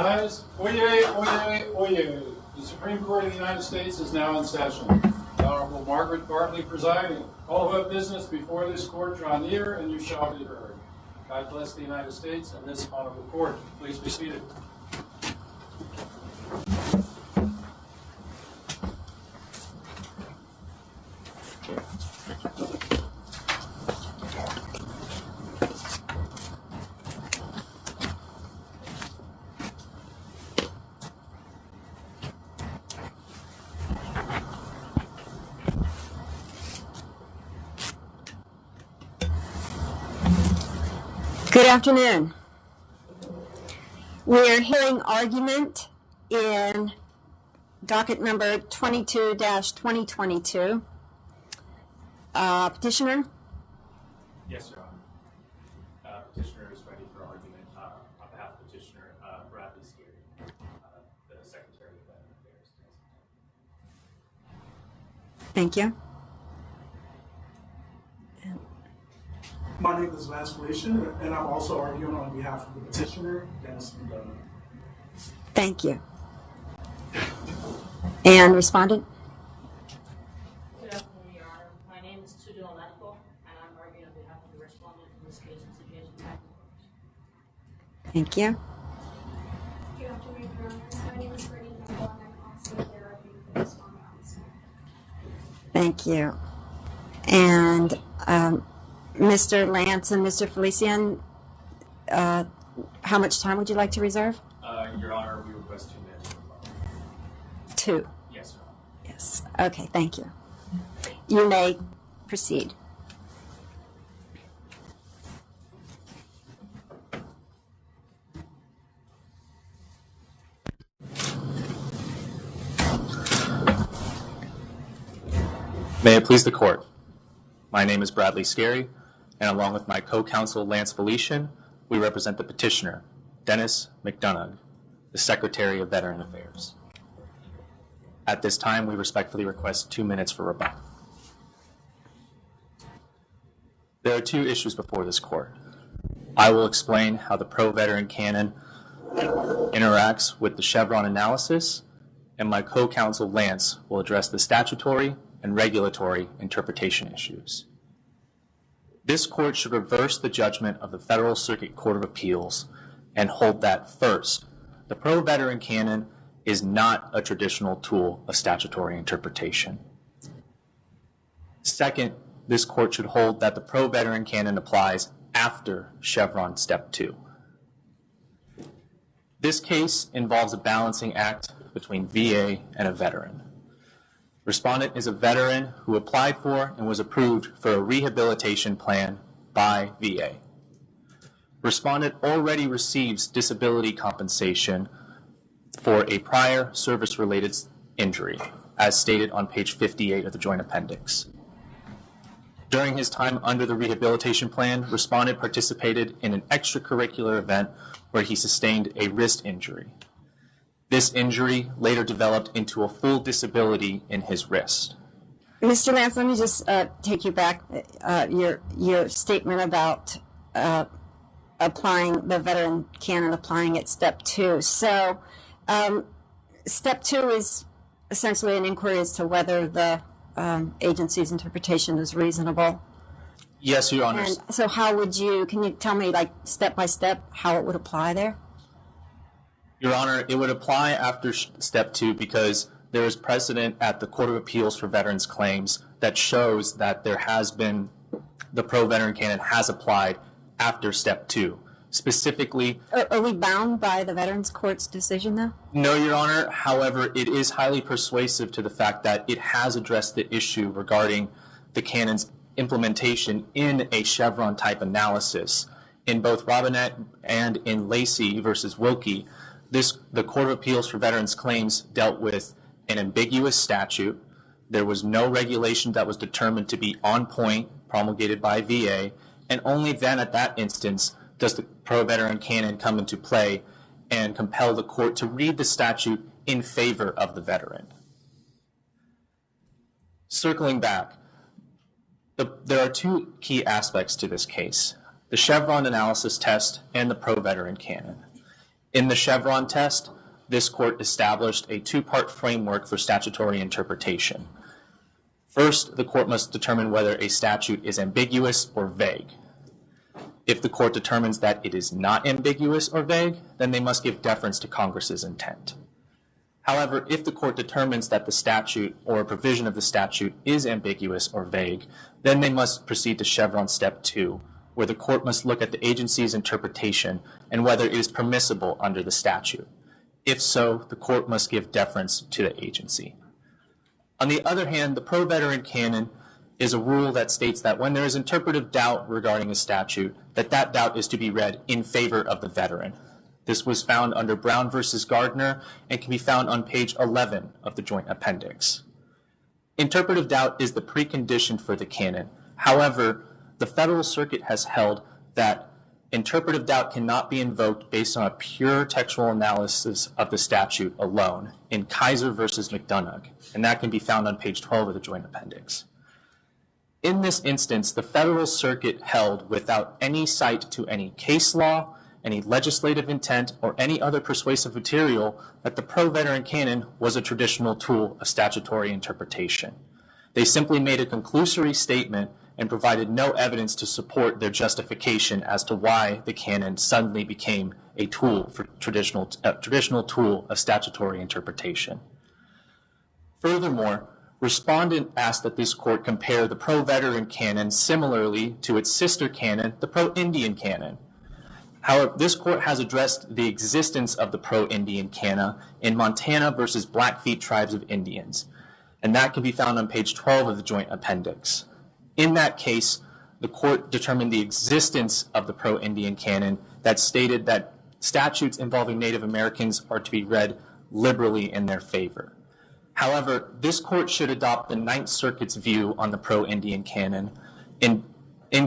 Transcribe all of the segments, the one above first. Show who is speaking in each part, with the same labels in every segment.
Speaker 1: Rise. Oyez, oyez, oyez. The Supreme Court of the United States is now in session. The Honorable Margaret Bartley presiding. All who have business before this court draw near, and you shall be heard. God bless the United States and this honorable court. Please be seated.
Speaker 2: Good afternoon. We're hearing argument in docket number 22-2022. Petitioner?
Speaker 3: Yes, Your Honor. Petitioner is ready for argument on behalf of Petitioner Bradley Scarry, the Secretary of Veteran Affairs.
Speaker 2: Thank you.
Speaker 4: My name is Lance Felicia, and I'm also arguing on behalf of the petitioner, Dennis McDonough.
Speaker 2: Thank you. And respondent?
Speaker 5: Good afternoon, Your Honor. My name is Tudo Aletko, and I'm arguing on behalf of the respondent in this case, Mr. Jason McDonough.
Speaker 2: Thank you.
Speaker 6: Good afternoon, Your Honor. My name is Brittany McDonough, and I'm also here arguing for the respondent on this matter.
Speaker 2: Thank you. And Mr. Lance and Mr. Felician, how much time would you like to reserve?
Speaker 3: Your Honor, we request 2 minutes.
Speaker 2: 2.
Speaker 3: Yes, Your Honor.
Speaker 2: Yes. Okay, thank you. You may proceed.
Speaker 3: May it please the Court. My name is Bradley Scarry, and along with my co-counsel Lance Felician, we represent the petitioner, Dennis McDonough, the Secretary of Veteran Affairs. At this time, we respectfully request 2 minutes for rebuttal. There are 2 issues before this Court. I will explain how the pro-veteran canon interacts with the Chevron analysis, and my co-counsel Lance will address the statutory and regulatory interpretation issues. This Court should reverse the judgment of the Federal Circuit Court of Appeals and hold that, first, the pro-veteran canon is not a traditional tool of statutory interpretation. Second, this Court should hold that the pro-veteran canon applies after Chevron Step 2. This case involves a balancing act between VA and a veteran. Respondent is a veteran who applied for and was approved for a rehabilitation plan by VA. Respondent already receives disability compensation for a prior service-related injury, as stated on page 58 of the Joint Appendix. During his time under the rehabilitation plan, Respondent participated in an extracurricular event where he sustained a wrist injury. This injury later developed into a full disability in his wrist.
Speaker 2: Mr. Lance, let me just take you back. Your statement about applying the veteran canon, applying at Step 2. So, Step 2 is essentially an inquiry as to whether the agency's interpretation is reasonable.
Speaker 3: Yes, Your Honor.
Speaker 2: And so can you tell me, like, step by step, how it would apply there?
Speaker 3: Your Honor, it would apply after Step 2 because there is precedent at the Court of Appeals for Veterans Claims that shows that there has been, the pro-veteran canon has applied after Step 2. Specifically...
Speaker 2: Are we bound by the Veterans Court's decision, though?
Speaker 3: No, Your Honor. However, it is highly persuasive to the fact that it has addressed the issue regarding the canon's implementation in a Chevron-type analysis. In both Robinette and in Lacey versus Wilkie, the Court of Appeals for Veterans Claims dealt with an ambiguous statute. There was no regulation that was determined to be on point, promulgated by VA, and only then at that instance does the pro-veteran canon come into play and compel the court to read the statute in favor of the veteran. Circling back, there are 2 key aspects to this case: the Chevron analysis test and the pro-veteran canon. In the Chevron test, this court established a two-part framework for statutory interpretation. First, the court must determine whether a statute is ambiguous or vague. If the court determines that it is not ambiguous or vague, then they must give deference to Congress's intent. However, if the court determines that the statute or a provision of the statute is ambiguous or vague, then they must proceed to Chevron Step 2, where the court must look at the agency's interpretation and whether it is permissible under the statute. If so, the court must give deference to the agency. On the other hand, the pro-veteran canon is a rule that states that when there is interpretive doubt regarding a statute, that doubt is to be read in favor of the veteran. This was found under Brown versus Gardner and can be found on page 11 of the Joint Appendix. Interpretive doubt is the precondition for the canon. However, the Federal Circuit has held that interpretive doubt cannot be invoked based on a pure textual analysis of the statute alone in Kaiser versus McDonough, and that can be found on page 12 of the Joint Appendix. In this instance, the Federal Circuit held without any cite to any case law, any legislative intent, or any other persuasive material that the pro-veteran canon was a traditional tool of statutory interpretation. They simply made a conclusory statement and provided no evidence to support their justification as to why the canon suddenly became a tool for traditional tool of statutory interpretation. Furthermore, respondent asked that this court compare the pro-veteran canon similarly to its sister canon, the pro-Indian canon. However, this court has addressed the existence of the pro-Indian canon in Montana versus Blackfeet Tribes of Indians, and that can be found on page 12 of the Joint Appendix. In that case, the court determined the existence of the pro-Indian canon that stated that statutes involving Native Americans are to be read liberally in their favor. However, this court should adopt the Ninth Circuit's view on the pro-Indian canon in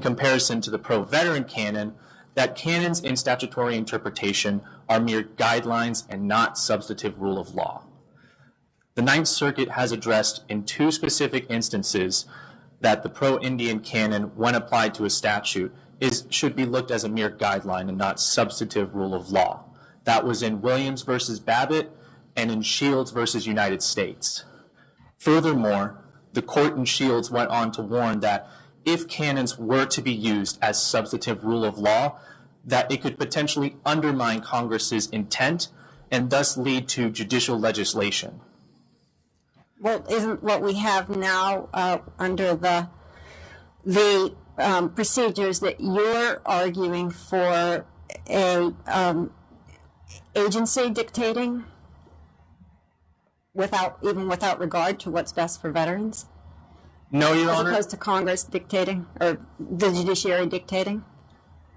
Speaker 3: comparison to the pro-veteran canon, that canons in statutory interpretation are mere guidelines and not substantive rule of law. The Ninth Circuit has addressed in two specific instances that the pro-Indian canon, when applied to a statute, should be looked as a mere guideline and not substantive rule of law. That was in Williams versus Babbitt and in Shields versus United States. Furthermore, the court in Shields went on to warn that if canons were to be used as substantive rule of law, that it could potentially undermine Congress's intent and thus lead to judicial legislation.
Speaker 2: Well, isn't what we have now under the procedures that you're arguing for a agency dictating without regard to what's best for veterans?
Speaker 3: No, Your Honor.
Speaker 2: As opposed to Congress dictating or the judiciary dictating?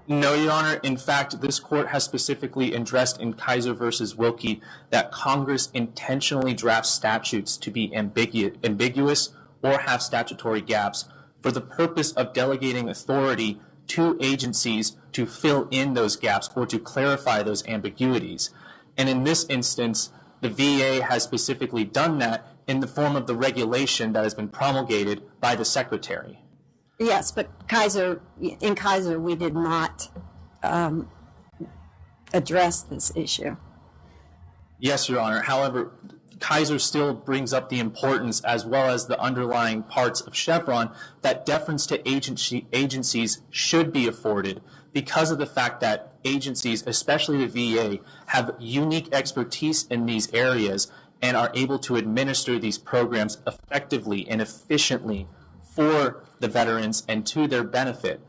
Speaker 3: No, Your Honor. In fact, this court has specifically addressed in Kaiser versus Wilkie that Congress intentionally drafts statutes to be ambiguous or have statutory gaps for the purpose of delegating authority to agencies to fill in those gaps or to clarify those ambiguities. And in this instance, the VA has specifically done that in the form of the regulation that has been promulgated by the Secretary.
Speaker 2: Yes, but in Kaiser, we did not address this issue.
Speaker 3: Yes, Your Honor. However, Kaiser still brings up the importance, as well as the underlying parts of Chevron, that deference to agencies should be afforded because of the fact that agencies, especially the VA, have unique expertise in these areas and are able to administer these programs effectively and efficiently for the veterans and to their benefit.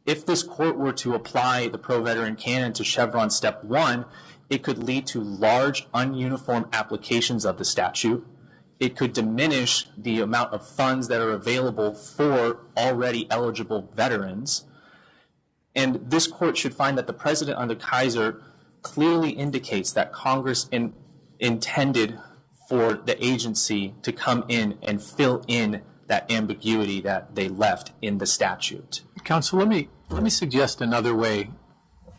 Speaker 3: If this court were to apply the pro-veteran canon to Chevron Step 1, it could lead to large, ununiform applications of the statute. It could diminish the amount of funds that are available for already eligible veterans. And this court should find that the President under Kaiser clearly indicates that Congress intended for the agency to come in and fill in that ambiguity that they left in the statute.
Speaker 7: Counsel, let me suggest another way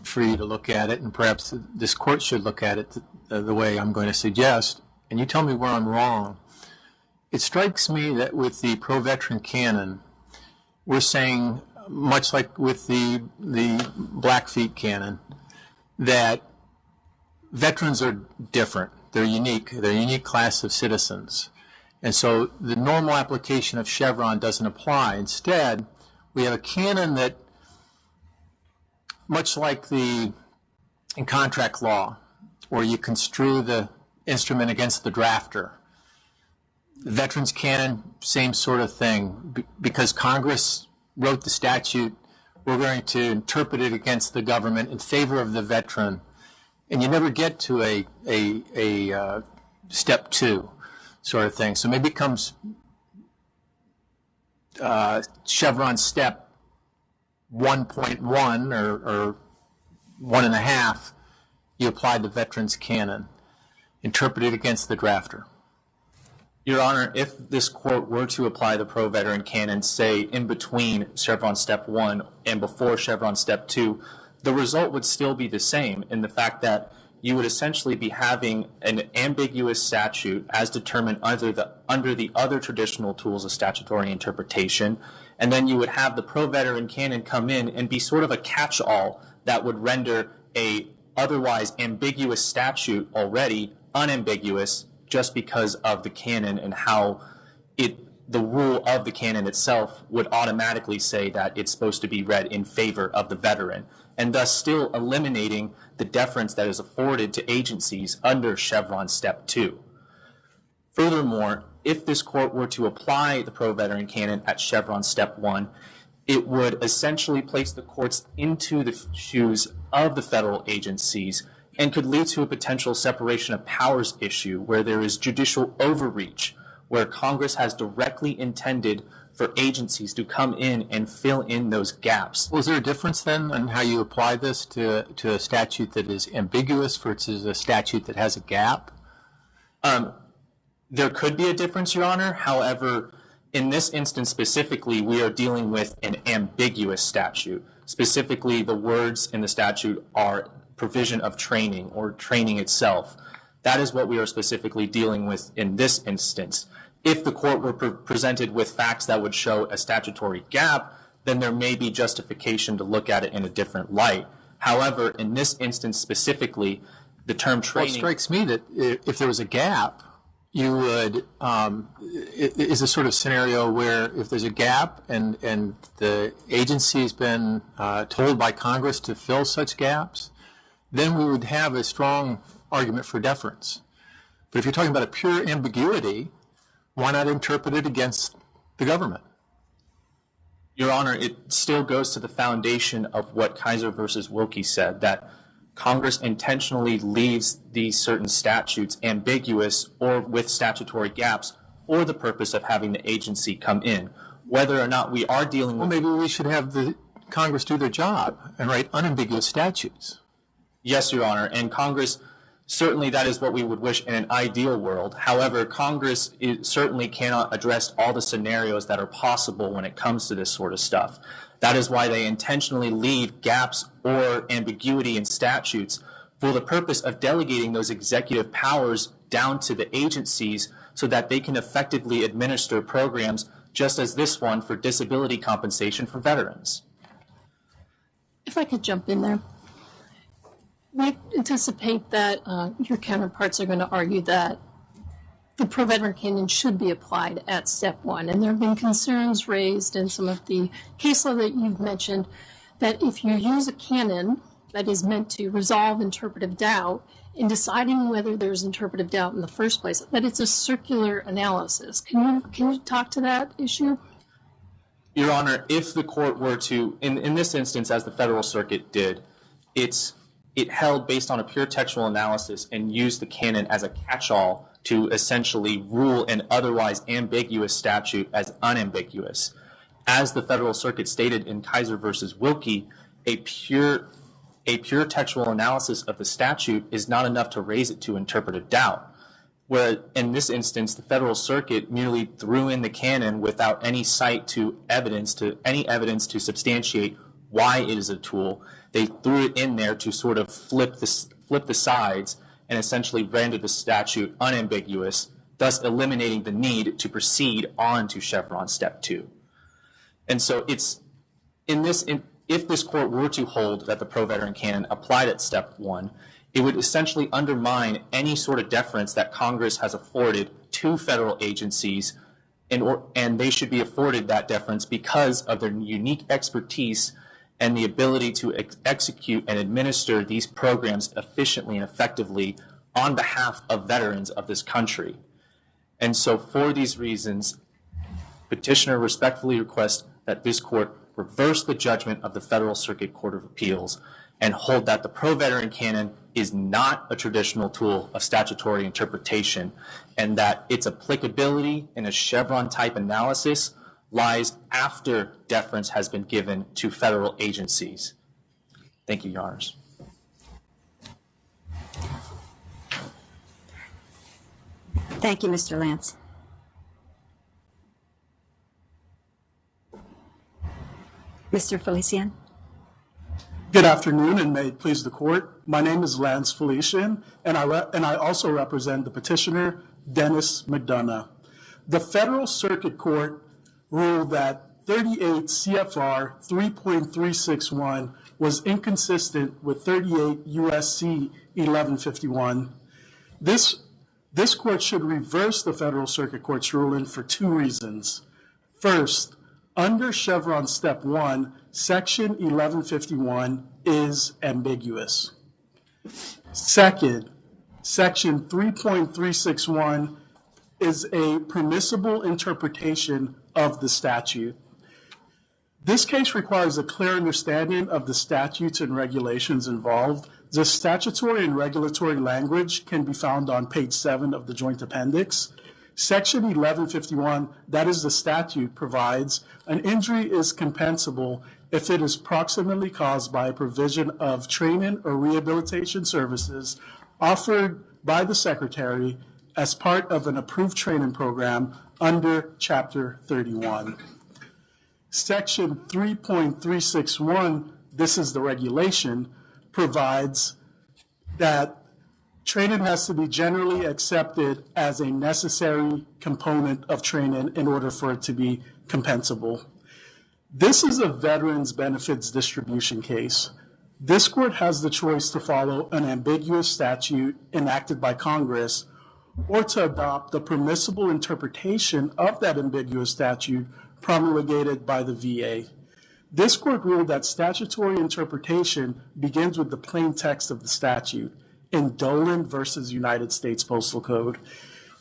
Speaker 7: for you to look at it, and perhaps this court should look at it the way I'm going to suggest, and you tell me where I'm wrong. It strikes me that with the pro-veteran canon, we're saying, much like with the Blackfeet canon, that veterans are different. They're unique. They're a unique class of citizens. And so the normal application of Chevron doesn't apply. Instead, we have a canon that, much like in contract law, where you construe the instrument against the drafter, the veterans canon, same sort of thing. Because Congress wrote the statute, we're going to interpret it against the government in favor of the veteran. And you never get to a step two sort of thing. So maybe it becomes Chevron step 1.1 or 1.5. You apply the veterans canon, interpret it against the drafter.
Speaker 3: Your Honor, if this court were to apply the pro-veteran canon, say, in between Chevron Step 1 and before Chevron Step 2, the result would still be the same in the fact that you would essentially be having an ambiguous statute as determined under the other traditional tools of statutory interpretation, and then you would have the pro-veteran canon come in and be sort of a catch-all that would render a otherwise ambiguous statute already unambiguous just because of the canon and how the rule of the canon itself would automatically say that it's supposed to be read in favor of the veteran, and thus still eliminating the deference that is afforded to agencies under Chevron Step 2. Furthermore, if this court were to apply the pro-veteran canon at Chevron Step 1, it would essentially place the courts into the shoes of the federal agencies and could lead to a potential separation of powers issue where there is judicial overreach, where Congress has directly intended for agencies to come in and fill in those gaps.
Speaker 7: Well, is there a difference then in how you apply this to a statute that is ambiguous versus a statute that has a gap?
Speaker 3: There could be a difference, Your Honor. However, in this instance specifically, we are dealing with an ambiguous statute. Specifically, the words in the statute are provision of training or training itself. That is what we are specifically dealing with in this instance. If the court were presented with facts that would show a statutory gap, then there may be justification to look at it in a different light. However, in this instance specifically, the term training...
Speaker 7: Well, it strikes me that if there was a gap, you would... it is a sort of scenario where if there's a gap and the agency's been told by Congress to fill such gaps, then we would have a strong argument for deference. But if you're talking about a pure ambiguity, why not interpret it against the government?
Speaker 3: Your Honor, it still goes to the foundation of what Kaiser versus Wilkie said, that Congress intentionally leaves these certain statutes ambiguous or with statutory gaps for the purpose of having the agency come in. Whether or not we are dealing with...
Speaker 7: Well, maybe we should have the Congress do their job and write unambiguous statutes.
Speaker 3: Yes, Your Honor, and Congress, certainly that is what we would wish in an ideal world. However, Congress certainly cannot address all the scenarios that are possible when it comes to this sort of stuff. That is why they intentionally leave gaps or ambiguity in statutes for the purpose of delegating those executive powers down to the agencies so that they can effectively administer programs just as this one for disability compensation for veterans.
Speaker 8: If I could jump in there. We anticipate that your counterparts are going to argue that the pro-veteran canon should be applied at Step 1. And there have been concerns raised in some of the case law that you've mentioned that if you use a canon that is meant to resolve interpretive doubt in deciding whether there's interpretive doubt in the first place, that it's a circular analysis. Can you talk to that issue?
Speaker 3: Your Honor, if the court were to, in this instance, as the Federal Circuit did, it held based on a pure textual analysis and used the canon as a catch-all to essentially rule an otherwise ambiguous statute as unambiguous. As the Federal Circuit stated in Kaiser versus Wilkie, a pure textual analysis of the statute is not enough to raise it to interpretive doubt. Where in this instance, the Federal Circuit merely threw in the canon without any cite to evidence, to any evidence to substantiate why it is a tool. They threw it in there to sort of flip the sides and essentially rendered the statute unambiguous, thus eliminating the need to proceed on to Chevron Step 2. And so it's if this court were to hold that the pro-veteran canon applied at Step 1, it would essentially undermine any sort of deference that Congress has afforded to federal agencies, and they should be afforded that deference because of their unique expertise and the ability to execute and administer these programs efficiently and effectively on behalf of veterans of this country. And so for these reasons, petitioner respectfully requests that this court reverse the judgment of the Federal Circuit Court of Appeals and hold that the pro-veteran canon is not a traditional tool of statutory interpretation, and that its applicability in a Chevron-type analysis lies after deference has been given to federal agencies. Thank you, Your Honors.
Speaker 2: Thank you, Mr. Lance. Mr. Felician.
Speaker 4: Good afternoon, and may it please the court. My name is Lance Felician, and I also represent the petitioner, Dennis McDonough. The Federal Circuit Court ruled that 38 CFR 3.361 was inconsistent with 38 U.S.C. 1151. This court should reverse the Federal Circuit Court's ruling for two reasons. First, under Chevron Step 1, Section 1151 is ambiguous. Second, Section 3.361 is a permissible interpretation of the statute. This case requires a clear understanding of the statutes and regulations involved. The statutory and regulatory language can be found on page 7 of the Joint Appendix. Section 1151, that is the statute, provides an injury is compensable if it is proximately caused by a provision of training or rehabilitation services offered by the Secretary as part of an approved training program under Chapter 31. Section 3.361, this is the regulation, provides that training has to be generally accepted as a necessary component of training in order for it to be compensable. This is a veterans benefits distribution case. This court has the choice to follow an ambiguous statute enacted by Congress or to adopt the permissible interpretation of that ambiguous statute promulgated by the VA. This court ruled that statutory interpretation begins with the plain text of the statute in Dolan versus United States Postal Code.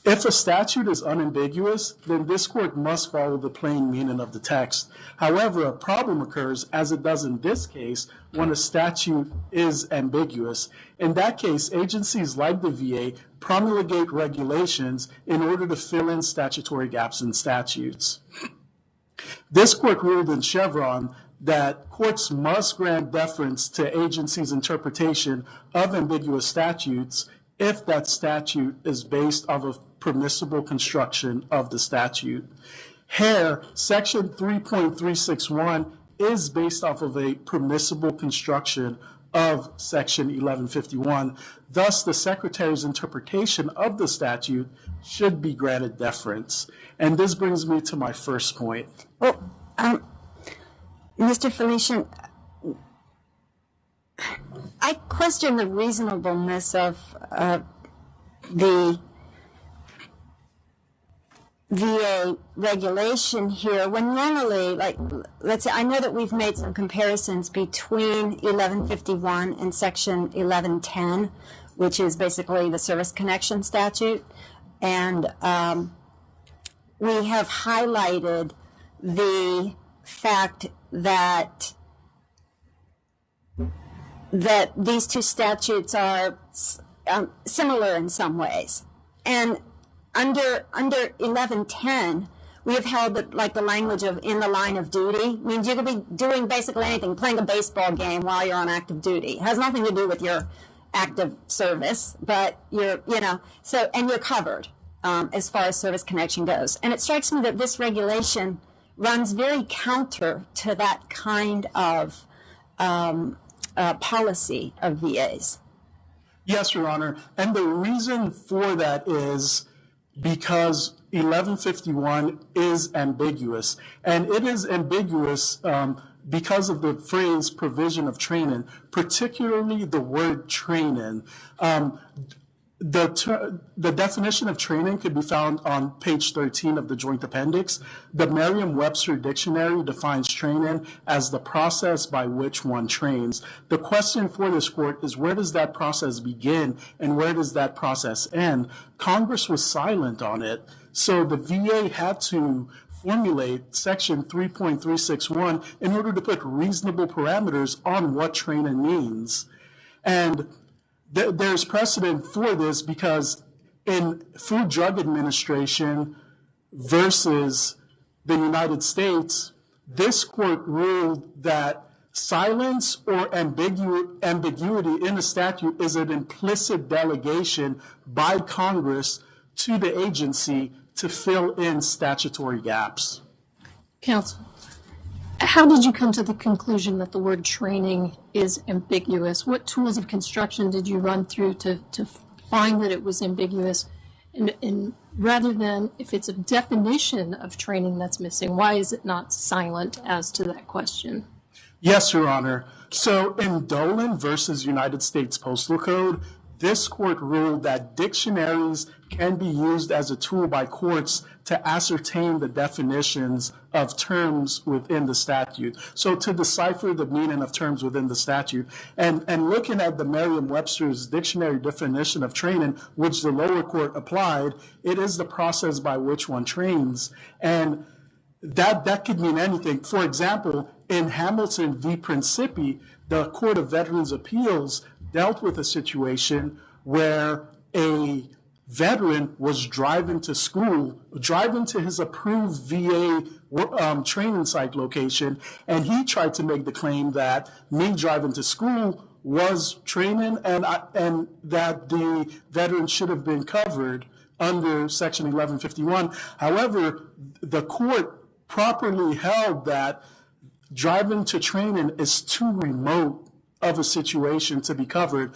Speaker 4: If a statute is unambiguous, then this court must follow the plain meaning of the text. However, a problem occurs, as it does in this case, when a statute is ambiguous. In that case, agencies like the VA promulgate regulations in order to fill in statutory gaps in statutes. This court ruled in Chevron that courts must grant deference to agencies' interpretation of ambiguous statutes if that statute is based off of permissible construction of the statute. Here, Section 3.361 is based off of a permissible construction of Section 1151. Thus, the Secretary's interpretation of the statute should be granted deference. And this brings me to my first point.
Speaker 2: Well, Mr. Felician, I question the reasonableness of the VA regulation here when normally, like, let's say, I know that we've made some comparisons between 1151 and Section 1110, which is basically the service connection statute, and we have highlighted the fact that these two statutes are similar in some ways. And under 1110, we have held that, like, the language of in the line of duty means you could be doing basically anything, playing a baseball game while you're on active duty. It has nothing to do with your active service, but you're covered as far as service connection goes. And it strikes me that this regulation runs very counter to that kind of policy of VAs.
Speaker 4: Yes, Your Honor. And the reason for that is because 1151 is ambiguous. And it is ambiguous because of the phrase provision of training, particularly the word training. The definition of training could be found on page 13 of the Joint Appendix. The Merriam-Webster Dictionary defines training as the process by which one trains. The question for this court is, where does that process begin and where does that process end? Congress was silent on it, so the VA had to formulate Section 3.361 in order to put reasonable parameters on what training means. And there's precedent for this because in Food Drug Administration versus the United States, this court ruled that silence or ambiguity in a statute is an implicit delegation by Congress to the agency to fill in statutory gaps.
Speaker 8: Counsel, how did you come to the conclusion that the word training is ambiguous? What tools of construction did you run through to find that it was ambiguous? And rather than if it's a definition of training that's missing, why is it not silent as to that question?
Speaker 4: Yes, Your Honor. So in Dolan versus United States Postal Code, this court ruled that dictionaries can be used as a tool by courts to ascertain the definitions of terms within the statute. So to decipher the meaning of terms within the statute. And looking at the Merriam-Webster's dictionary definition of training, which the lower court applied, it is the process by which one trains. And that could mean anything. For example, in Hamilton v. Principi, the Court of Veterans' Appeals dealt with a situation where a veteran was driving to school, driving to his approved VA training site location, and he tried to make the claim that me driving to school was training and that the veteran should have been covered under Section 1151. However, the court properly held that driving to training is too remote of a situation to be covered.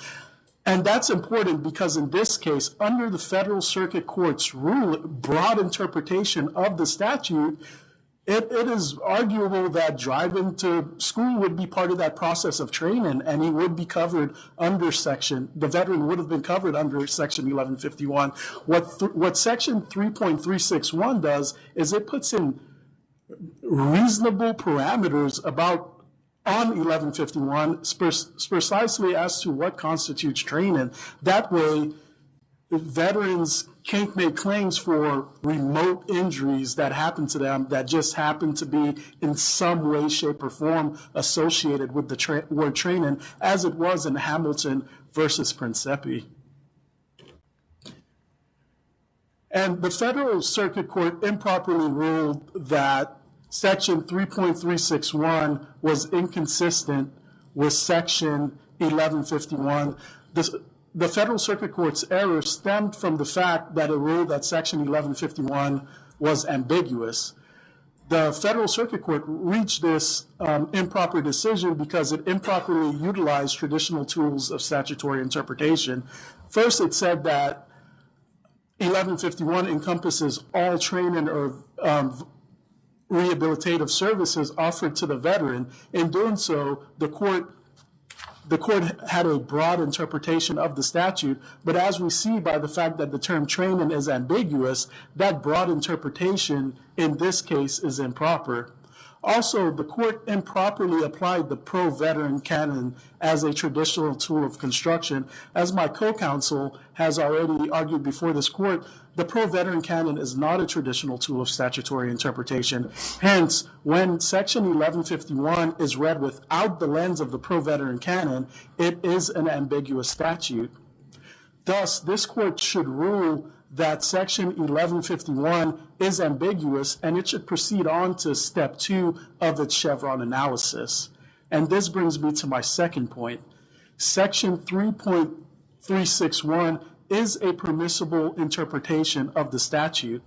Speaker 4: And that's important because in this case, under the Federal Circuit Court's broad interpretation of the statute, it is arguable that driving to school would be part of that process of training, and he would be covered under the veteran would have been covered under Section 1151. What Section 3.361 does is it puts in reasonable parameters on 1151 precisely as to what constitutes training. That way, veterans can't make claims for remote injuries that happen to them that just happen to be in some way, shape, or form associated with the word training, as it was in Hamilton versus Principi. And the Federal Circuit Court improperly ruled that Section 3.361 was inconsistent with Section 1151. The Federal Circuit Court's error stemmed from the fact that it ruled that Section 1151 was ambiguous. The Federal Circuit Court reached this improper decision because it improperly utilized traditional tools of statutory interpretation. First, it said that 1151 encompasses all training or rehabilitative services offered to the veteran. In doing so, the court had a broad interpretation of the statute, but as we see by the fact that the term training is ambiguous, that broad interpretation in this case is improper. Also, the court improperly applied the pro-veteran canon as a traditional tool of construction. As my co-counsel has already argued before this court, the pro-veteran canon is not a traditional tool of statutory interpretation. Hence, when Section 1151 is read without the lens of the pro-veteran canon, it is an ambiguous statute. Thus, this court should rule that Section 1151 is ambiguous, and it should proceed on to Step 2 of its Chevron analysis. And this brings me to my second point. Section 3.361 is a permissible interpretation of the statute.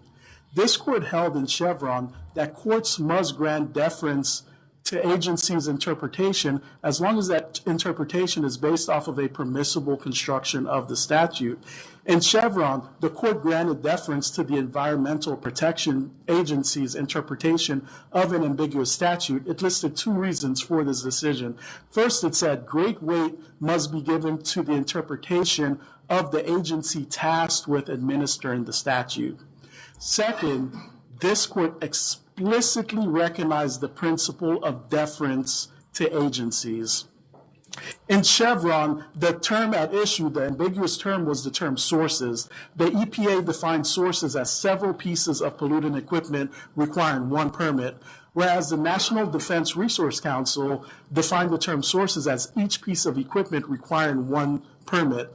Speaker 4: This court held in Chevron that courts must grant deference to agency's interpretation, as long as that interpretation is based off of a permissible construction of the statute. In Chevron, the court granted deference to the Environmental Protection Agency's interpretation of an ambiguous statute. It listed two reasons for this decision. First, it said great weight must be given to the interpretation of the agency tasked with administering the statute. Second, this court explicitly recognized the principle of deference to agencies. In Chevron, the term at issue, the ambiguous term, was the term sources. The EPA defined sources as several pieces of pollutant equipment requiring one permit, whereas the National Defense Resource Council defined the term sources as each piece of equipment requiring one permit.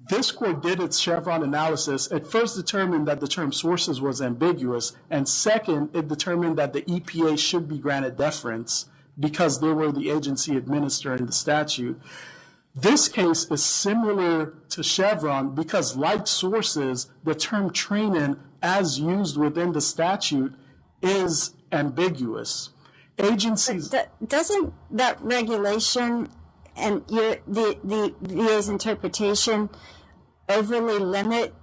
Speaker 4: This court did its Chevron analysis. It first determined that the term sources was ambiguous, and second, it determined that the EPA should be granted deference because they were the agency administering the statute. This case is similar to Chevron because, like sources, the term training, as used within the statute, is ambiguous. Agencies...
Speaker 2: Doesn't that regulation and the VA's interpretation overly limit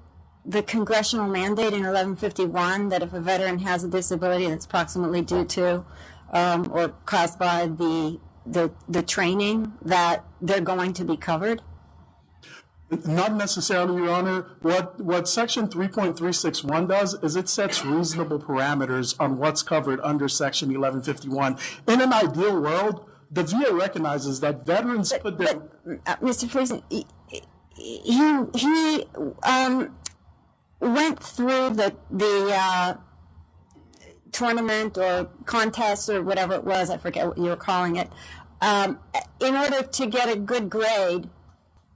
Speaker 2: the congressional mandate in 1151 that if a veteran has a disability that's proximately due to or caused by the training, that they're going to be covered?
Speaker 4: Not necessarily, Your Honor. What Section 3.361 does is it sets reasonable parameters on what's covered under Section 1151. In an ideal world, the VA recognizes that veterans put their...
Speaker 2: Mr. Friesen, he went through the tournament or contest or whatever it was, I forget what you were calling it, in order to get a good grade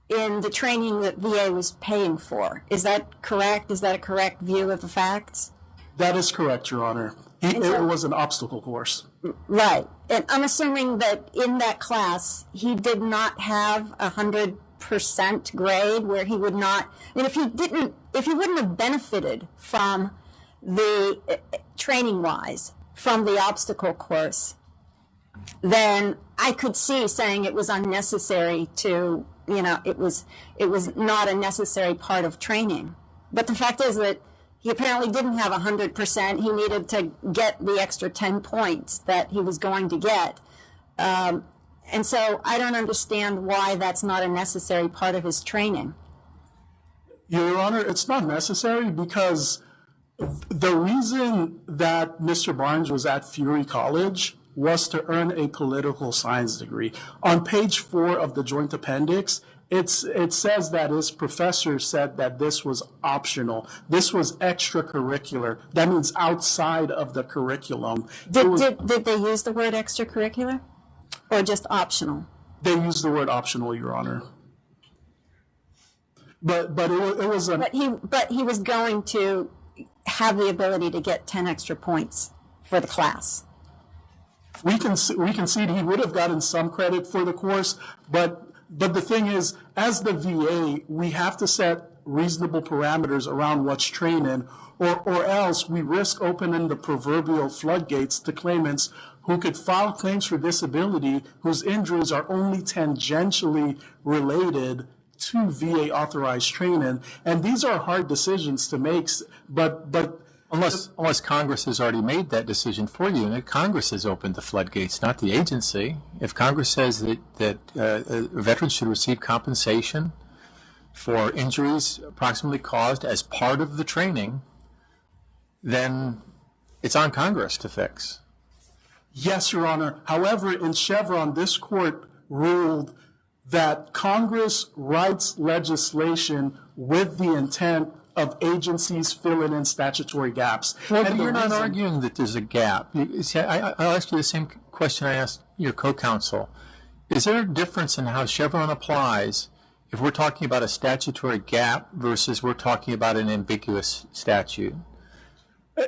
Speaker 2: in the training that VA was paying for. Is that correct? Is that a correct view of the facts?
Speaker 4: That is correct, Your Honor. It was an obstacle course.
Speaker 2: Right. And I'm assuming that in that class, he did not have 100% grade where he would not, and if he wouldn't have benefited from the training-wise from the obstacle course, then I could see saying it was unnecessary to, it was not a necessary part of training. But the fact is that he apparently didn't have 100%. He needed to get the extra 10 points that he was going to get. And so I don't understand why that's not a necessary part of his training.
Speaker 4: Your Honor, it's not necessary because the reason that Mr. Barnes was at Fury College was to earn a political science degree. On page 4 of the joint appendix, it says that his professor said that this was optional. This was extracurricular. That means outside of the curriculum.
Speaker 2: Did they use the word extracurricular or just optional?
Speaker 4: They used the word optional, Your Honor. But it was a...
Speaker 2: But he was going to have the ability to get 10 extra points for the class.
Speaker 4: We concede he would have gotten some credit for the course, but the thing is, as the VA, we have to set reasonable parameters around what's training, or else we risk opening the proverbial floodgates to claimants who could file claims for disability whose injuries are only tangentially related to VA authorized training. And these are hard decisions to make, but
Speaker 7: Unless Congress has already made that decision for you, and Congress has opened the floodgates, not the agency. If Congress says that veterans should receive compensation for injuries approximately caused as part of the training, then it's on Congress to fix.
Speaker 4: Yes, Your Honor. However, in Chevron, this court ruled that Congress writes legislation with the intent of agencies filling in statutory gaps.
Speaker 7: Well, but you're not arguing that there's a gap. See, I'll ask you the same question I asked your co-counsel. Is there a difference in how Chevron applies if we're talking about a statutory gap versus we're talking about an ambiguous statute?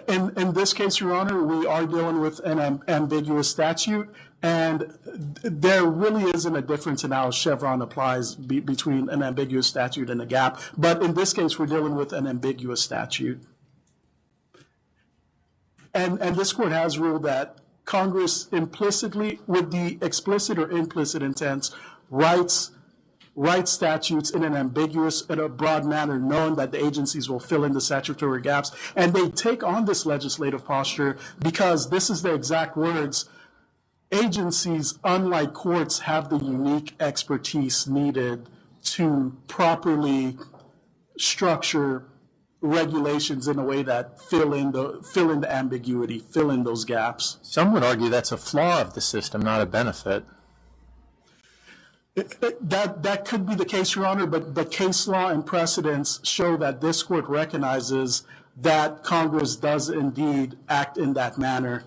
Speaker 4: In this case, Your Honor, we are dealing with an ambiguous statute, and there really isn't a difference in how Chevron applies between an ambiguous statute and a gap. But in this case, we're dealing with an ambiguous statute. And this court has ruled that Congress implicitly, with the explicit or implicit intent, writes statutes in an ambiguous and a broad manner, knowing that the agencies will fill in the statutory gaps. And they take on this legislative posture because this is the exact words: agencies, unlike courts, have the unique expertise needed to properly structure regulations in a way that fill in the ambiguity, fill in those gaps.
Speaker 7: Some would argue that's a flaw of the system, not a benefit.
Speaker 4: That could be the case, Your Honor, but case law and precedents show that this court recognizes that Congress does indeed act in that manner.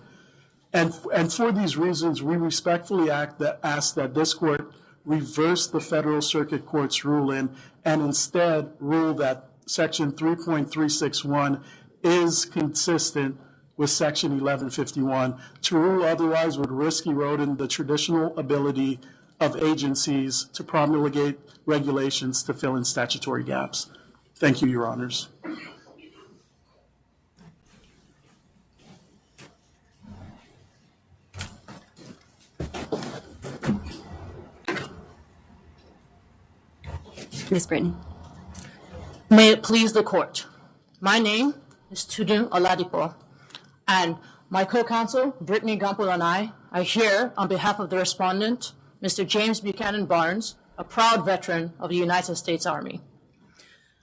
Speaker 4: And for these reasons, we respectfully ask that this court reverse the Federal Circuit Court's ruling and instead rule that Section 3.361 is consistent with Section 1151. To rule otherwise would risk eroding the traditional ability of agencies to promulgate regulations to fill in statutory gaps. Thank you, Your Honors.
Speaker 2: Ms. Brittany.
Speaker 5: May it please the court. My name is Tudun Oladipo, and my co-counsel, Brittany Gample, and I are here on behalf of the respondent, Mr. James Buchanan Barnes, a proud veteran of the United States Army.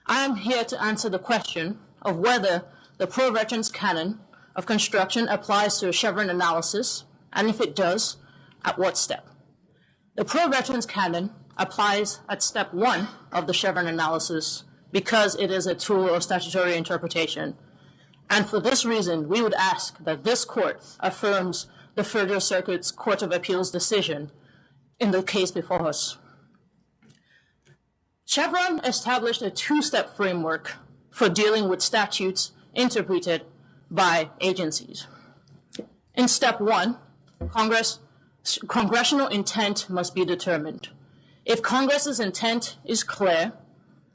Speaker 5: I am here to answer the question of whether the pro-veterans canon of construction applies to a Chevron analysis, and if it does, at what step. The pro-veterans canon applies at step 1 of the Chevron analysis because it is a tool of statutory interpretation. And for this reason, we would ask that this court affirms the Federal Circuit's Court of Appeals decision in the case before us. Chevron established a 2-step framework for dealing with statutes interpreted by agencies. In step 1, congressional intent must be determined. If Congress's intent is clear,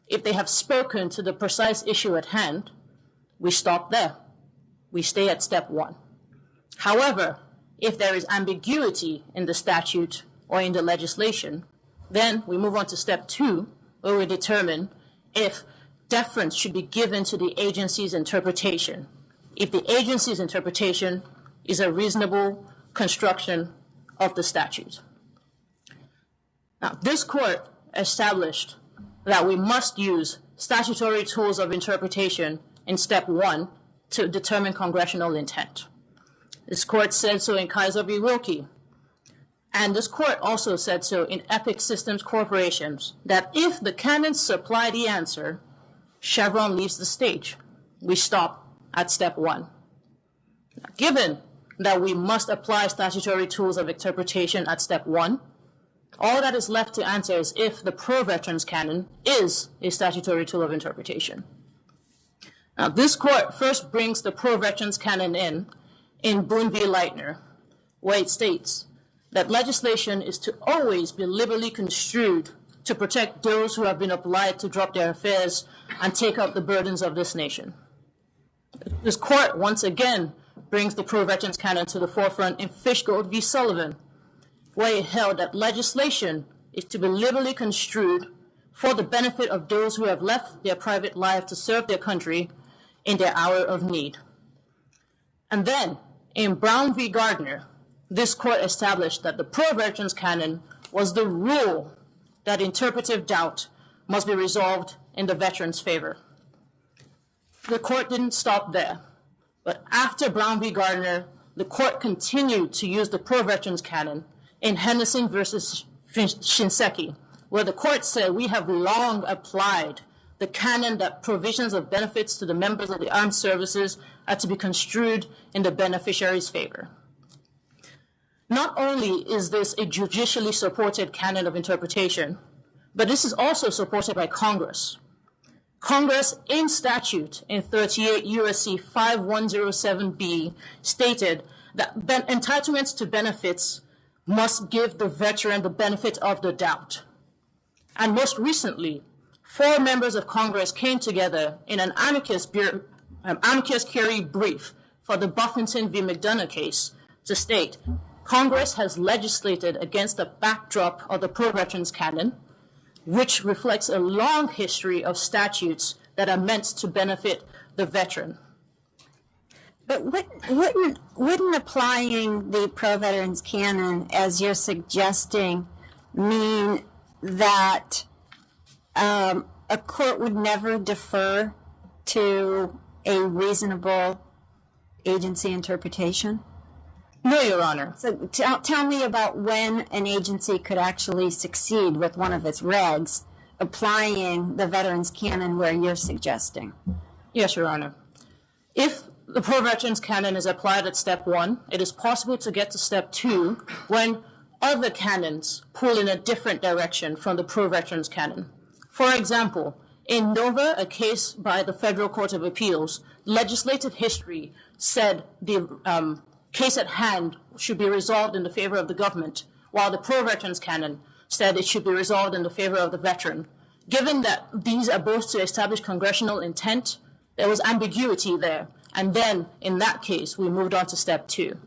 Speaker 5: if they have spoken to the precise issue at hand, we stop there. We stay at step 1. However, if there is ambiguity in the statute or in the legislation, then we move on to step 2, where we determine if deference should be given to the agency's interpretation, if the agency's interpretation is a reasonable construction of the statute. Now, this court established that we must use statutory tools of interpretation in step 1 to determine congressional intent. This court said so in Kaiser v. Wilkie. And this court also said so in Epic Systems Corporations, that if the canons supply the answer, Chevron leaves the stage. We stop at step 1. Now, given that we must apply statutory tools of interpretation at step 1, all that is left to answer is if the pro-veterans canon is a statutory tool of interpretation. Now, this court first brings the pro-veterans canon in Boone v. Leitner, where it states that legislation is to always be liberally construed to protect those who have been obliged to drop their affairs and take up the burdens of this nation. This court once again brings the pro-veterans canon to the forefront in Fishgold v. Sullivan, where it held that legislation is to be liberally construed for the benefit of those who have left their private life to serve their country in their hour of need. And then, in Brown v. Gardner, this court established that the pro-veterans canon was the rule that interpretive doubt must be resolved in the veteran's favor. The court didn't stop there, but after Brown v. Gardner, the court continued to use the pro-veterans canon in Henderson versus Shinseki, where the court said we have long applied the canon that provisions of benefits to the members of the armed services are to be construed in the beneficiary's favor. Not only is this a judicially supported canon of interpretation, but this is also supported by Congress. Congress, in statute in 38 U.S.C. 5107B, stated that entitlements to benefits must give the veteran the benefit of the doubt. And most recently, 4 members of Congress came together in an amicus curiae brief for the Buffington v. McDonough case to state, Congress has legislated against the backdrop of the pro-veterans canon, which reflects a long history of statutes that are meant to benefit the veteran.
Speaker 2: But wouldn't applying the pro-veterans canon, as you're suggesting, mean that a court would never defer to a reasonable agency interpretation?
Speaker 5: No, Your Honor.
Speaker 2: So tell me about when an agency could actually succeed with one of its regs applying the veterans canon where you're suggesting.
Speaker 5: Yes, Your Honor. If the pro-veterans canon is applied at step 1, it is possible to get to step 2 when other canons pull in a different direction from the pro-veterans canon. For example, in Nova, a case by the Federal Court of Appeals, legislative history said the case at hand should be resolved in the favor of the government, while the pro-veterans canon said it should be resolved in the favor of the veteran. Given that these are both to establish congressional intent, there was ambiguity there. And then, in that case, we moved on to step 2.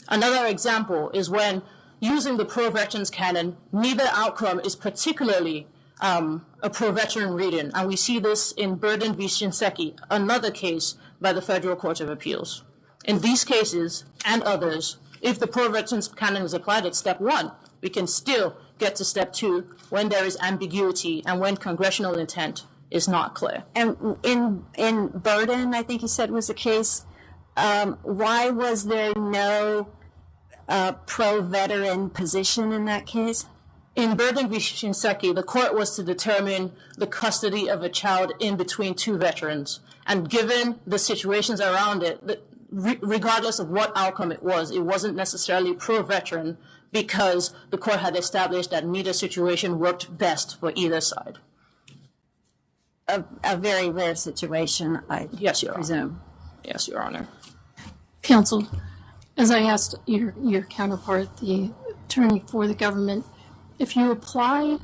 Speaker 5: Another example is when, using the pro-veterans canon, neither outcome is particularly a pro-veteran reading. And we see this in Burden v. Shinseki, another case by the Federal Court of Appeals. In these cases, and others, if the pro-veterans canon is applied at step 1, we can still get to step 2 when there is ambiguity and when congressional intent is not clear.
Speaker 2: And in Burden, I think you said was the case, why was there no pro-veteran position in that case?
Speaker 5: In Burden v. Shinseki, the court was to determine the custody of a child in between two veterans. And given the situations around it, regardless of what outcome it wasn't necessarily pro-veteran because the court had established that neither situation worked best for either side.
Speaker 2: A very rare situation, I presume.
Speaker 5: Yes, Your Honor.
Speaker 8: Counsel, as I asked your counterpart, the attorney for the government, if you apply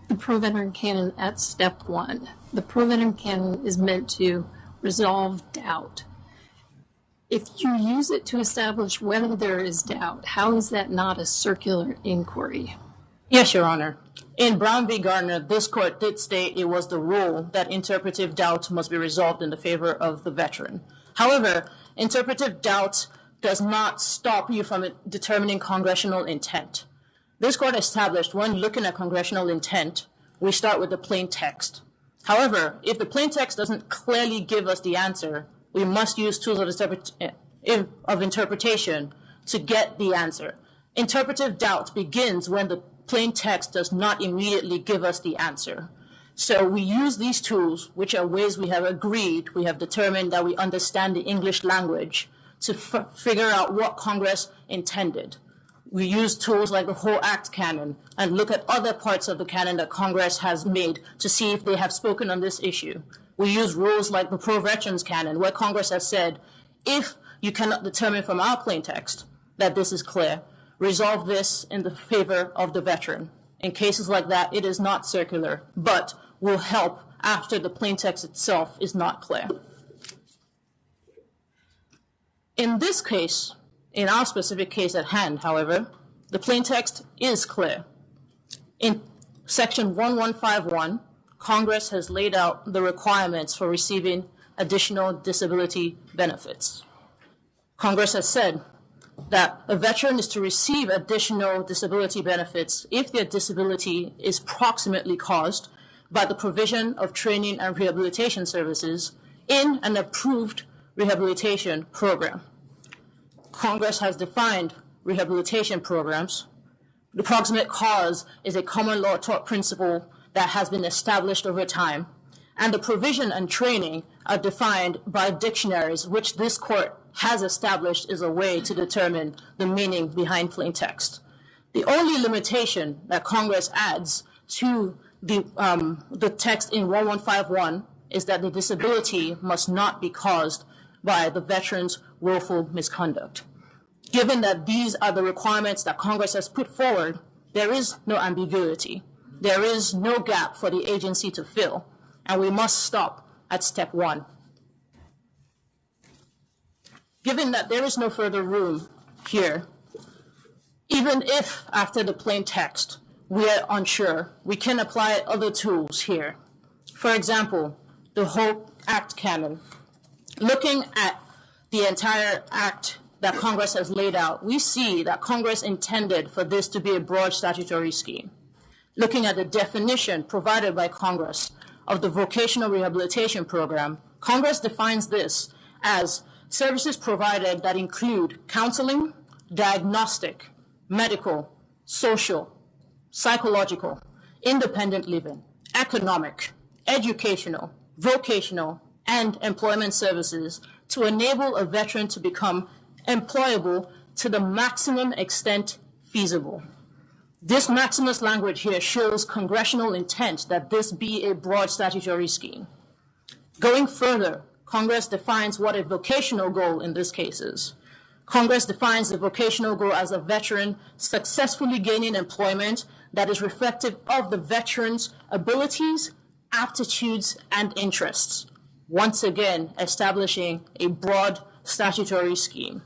Speaker 8: the pro-veteran canon at step 1, the pro-veteran canon is meant to resolve doubt. If you use it to establish whether there is doubt, how is that not a circular inquiry?
Speaker 5: Yes, Your Honor. In Brown v. Gardner, this court did state it was the rule that interpretive doubt must be resolved in the favor of the veteran. However, interpretive doubt does not stop you from determining congressional intent. This court established when looking at congressional intent, we start with the plain text. However, if the plain text doesn't clearly give us the answer, we must use tools of interpretation to get the answer. Interpretive doubt begins when the plain text does not immediately give us the answer. So we use these tools, which are ways we have agreed, we have determined that we understand the English language to figure out what Congress intended. We use tools like the whole act canon and look at other parts of the canon that Congress has made to see if they have spoken on this issue. We use rules like the pro-veterans canon, where Congress has said, if you cannot determine from our plain text that this is clear, resolve this in the favor of the veteran. In cases like that, it is not circular, but will help after the plain text itself is not clear. In this case, in our specific case at hand, however, the plain text is clear. In section 1151, Congress has laid out the requirements for receiving additional disability benefits. Congress has said that a veteran is to receive additional disability benefits if their disability is proximately caused by the provision of training and rehabilitation services in an approved rehabilitation program. Congress has defined rehabilitation programs. The proximate cause is a common law tort principle that has been established over time, and the provision and training are defined by dictionaries, which this court has established is a way to determine the meaning behind plain text. The only limitation that Congress adds to the text in 1151 is that the disability must not be caused by the veteran's willful misconduct. Given that these are the requirements that Congress has put forward, there is no ambiguity. There is no gap for the agency to fill, and we must stop at step 1. Given that there is no further room here, even if after the plain text we are unsure, we can apply other tools here. For example, the whole Act canon. Looking at the entire Act that Congress has laid out, we see that Congress intended for this to be a broad statutory scheme. Looking at the definition provided by Congress of the vocational rehabilitation program, Congress defines this as services provided that include counseling, diagnostic, medical, social, psychological, independent living, economic, educational, vocational, and employment services to enable a veteran to become employable to the maximum extent feasible. This maximus language here shows congressional intent that this be a broad statutory scheme. Going further, Congress defines what a vocational goal in this case is. Congress defines the vocational goal as a veteran successfully gaining employment that is reflective of the veteran's abilities, aptitudes, and interests, once again establishing a broad statutory scheme.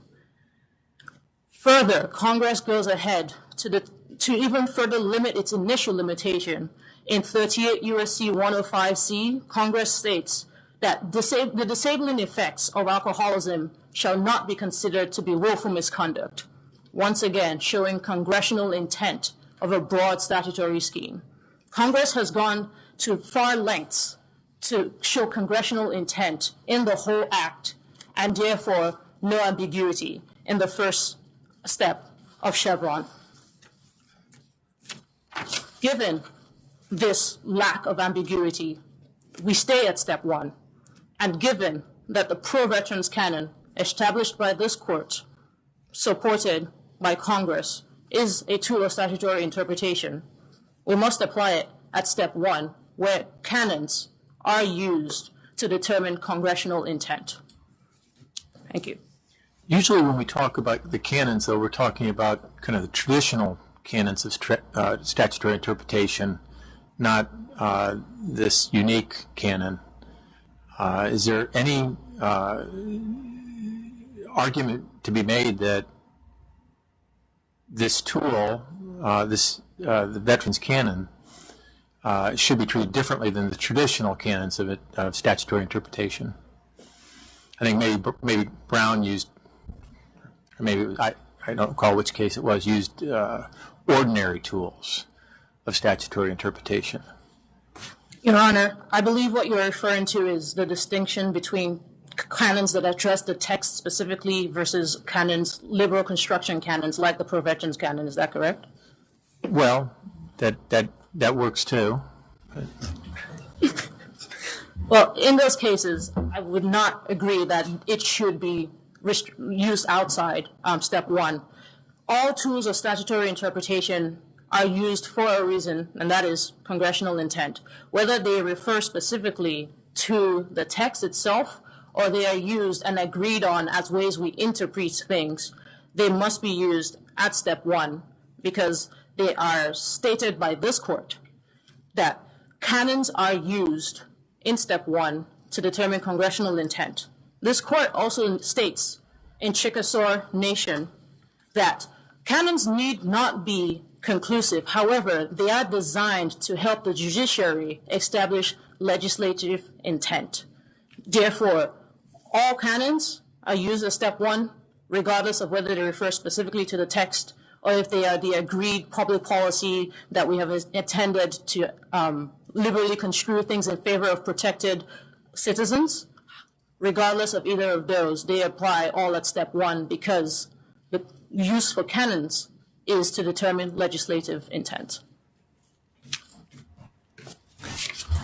Speaker 5: Further, Congress goes ahead to even further limit its initial limitation. In 38 U.S.C. 105C, Congress states that the disabling effects of alcoholism shall not be considered to be willful misconduct, once again showing congressional intent of a broad statutory scheme. Congress has gone to far lengths to show congressional intent in the whole Act, and therefore no ambiguity in the first step of Chevron. Given this lack of ambiguity, we stay at step one, and given that the pro-veterans canon established by this court, supported by Congress, is a tool of statutory interpretation, we must apply it at step one, where canons are used to determine congressional intent. Thank you.
Speaker 7: Usually when we talk about the canons, though, we're talking about kind of the traditional canons of statutory interpretation, not this unique canon. Is there any argument to be made that this tool, the Veterans Canon, should be treated differently than the traditional canons of statutory interpretation? I think maybe Brown used, or maybe I don't recall which case it was, used ordinary tools of statutory interpretation.
Speaker 5: Your Honor, I believe what you're referring to is the distinction between canons that address the text specifically versus canons, liberal construction canons like the pro-veterans canon. Is that correct?
Speaker 7: Well, that works too.
Speaker 5: Well, in those cases, I would not agree that it should be used outside step one. All tools of statutory interpretation are used for a reason, and that is congressional intent. Whether they refer specifically to the text itself or they are used and agreed on as ways we interpret things, they must be used at step one because they are stated by this court that canons are used in step one to determine congressional intent. This court also states in Chickasaw Nation that canons need not be conclusive. However, they are designed to help the judiciary establish legislative intent. Therefore, all canons are used as step one, regardless of whether they refer specifically to the text or if they are the agreed public policy that we have intended to liberally construe things in favor of protected citizens. Regardless of either of those, they apply all at step one because the use for canons is to determine legislative intent.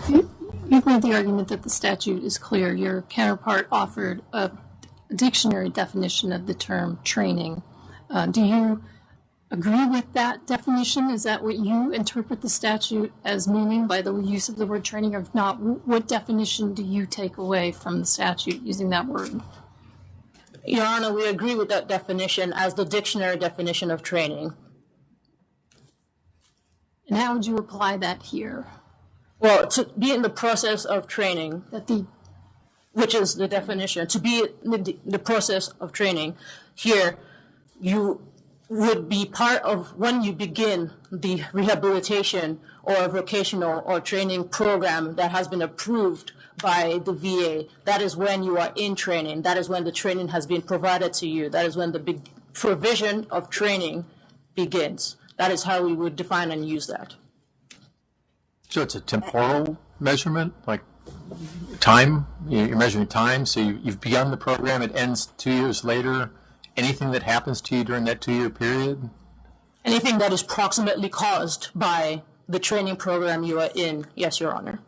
Speaker 8: You've made the argument that the statute is clear. Your counterpart offered a dictionary definition of the term training. Do you agree with that definition? Is that what you interpret the statute as meaning by the use of the word training? Or if not, what definition do you take away from the statute using that word?
Speaker 5: Your Honor, we agree with that definition as the dictionary definition of training.
Speaker 8: And how would you apply that here?
Speaker 5: Well, to be in the process of training, which is the definition, to be in the process of training here, you would be part of when you begin the rehabilitation or vocational or training program that has been approved by the VA. That is when you are in training. That is when the training has been provided to you. That is when the provision of training begins. That is how we would define and use that.
Speaker 7: So it's a temporal measurement, like time? You're measuring time, so you've begun the program, it ends 2 years later. Anything that happens to you during that 2 year period?
Speaker 5: Anything that is proximately caused by the training program you are in, yes, Your Honor.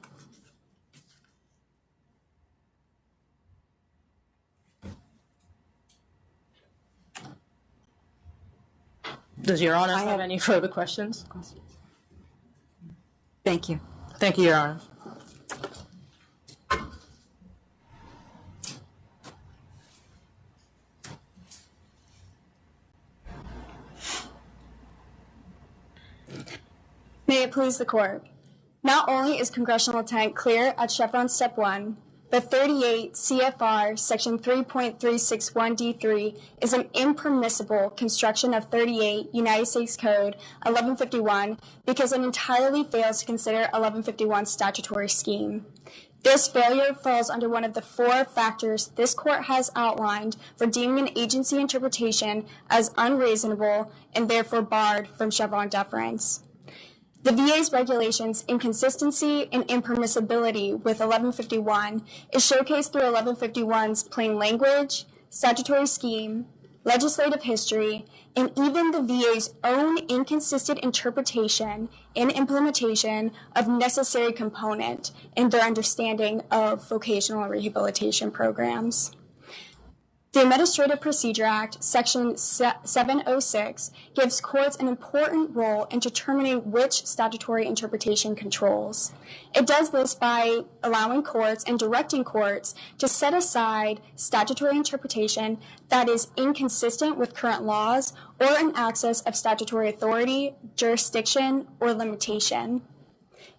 Speaker 5: Does Your Honor have any further questions?
Speaker 2: Thank you.
Speaker 5: Thank you, Your Honor.
Speaker 6: May it please the Court. Not only is congressional intent clear at Chevron Step 1, but 38 CFR Section 3.361D3 is an impermissible construction of 38 United States Code 1151 because it entirely fails to consider 1151's statutory scheme. This failure falls under one of the 4 factors this Court has outlined for deeming an agency interpretation as unreasonable and therefore barred from Chevron deference. The VA's regulations' inconsistency and impermissibility with 1151 is showcased through 1151's plain language, statutory scheme, legislative history, and even the VA's own inconsistent interpretation and implementation of necessary component in their understanding of vocational rehabilitation programs. The Administrative Procedure Act, Section 706, gives courts an important role in determining which statutory interpretation controls. It does this by allowing courts and directing courts to set aside statutory interpretation that is inconsistent with current laws or in excess of statutory authority, jurisdiction, or limitation.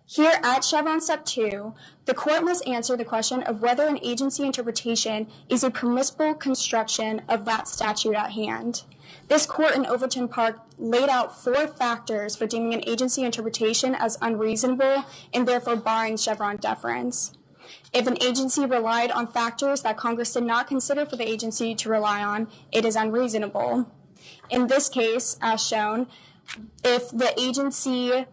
Speaker 6: Here at Chevron Step 2, the Court must answer the question of whether an agency interpretation is a permissible construction of that statute at hand. This Court in Overton Park laid out 4 factors for deeming an agency interpretation as unreasonable and therefore barring Chevron deference. If an agency relied on factors that Congress did not consider for the agency to rely on, it is unreasonable. In this case, as shown, if the agency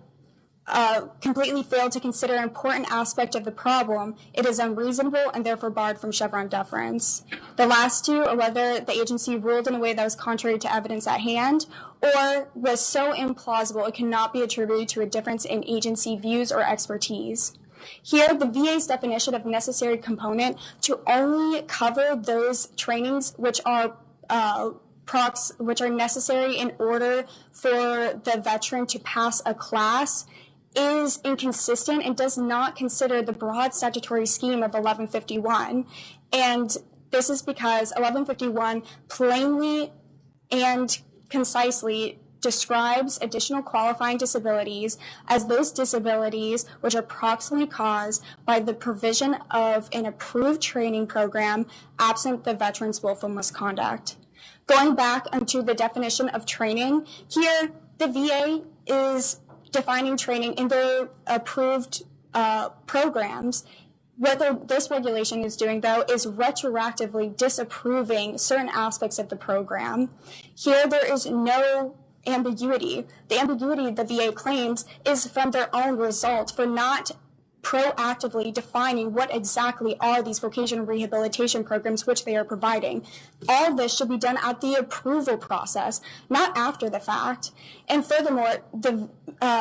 Speaker 6: completely failed to consider an important aspect of the problem, it is unreasonable and therefore barred from Chevron deference. The last 2 are whether the agency ruled in a way that was contrary to evidence at hand or was so implausible it cannot be attributed to a difference in agency views or expertise. Here, the VA's definition of necessary component to only cover those trainings which are necessary in order for the veteran to pass a class is inconsistent and does not consider the broad statutory scheme of 1151. And this is because 1151 plainly and concisely describes additional qualifying disabilities as those disabilities which are proximately caused by the provision of an approved training program absent the veteran's willful misconduct. Going back onto the definition of training, here the VA is defining training in their approved programs. What this regulation is doing, though, is retroactively disapproving certain aspects of the program. Here, there is no ambiguity. The ambiguity the VA claims is from their own result for not proactively defining what exactly are these vocational rehabilitation programs which they are providing. All of this should be done at the approval process, not after the fact. And furthermore, the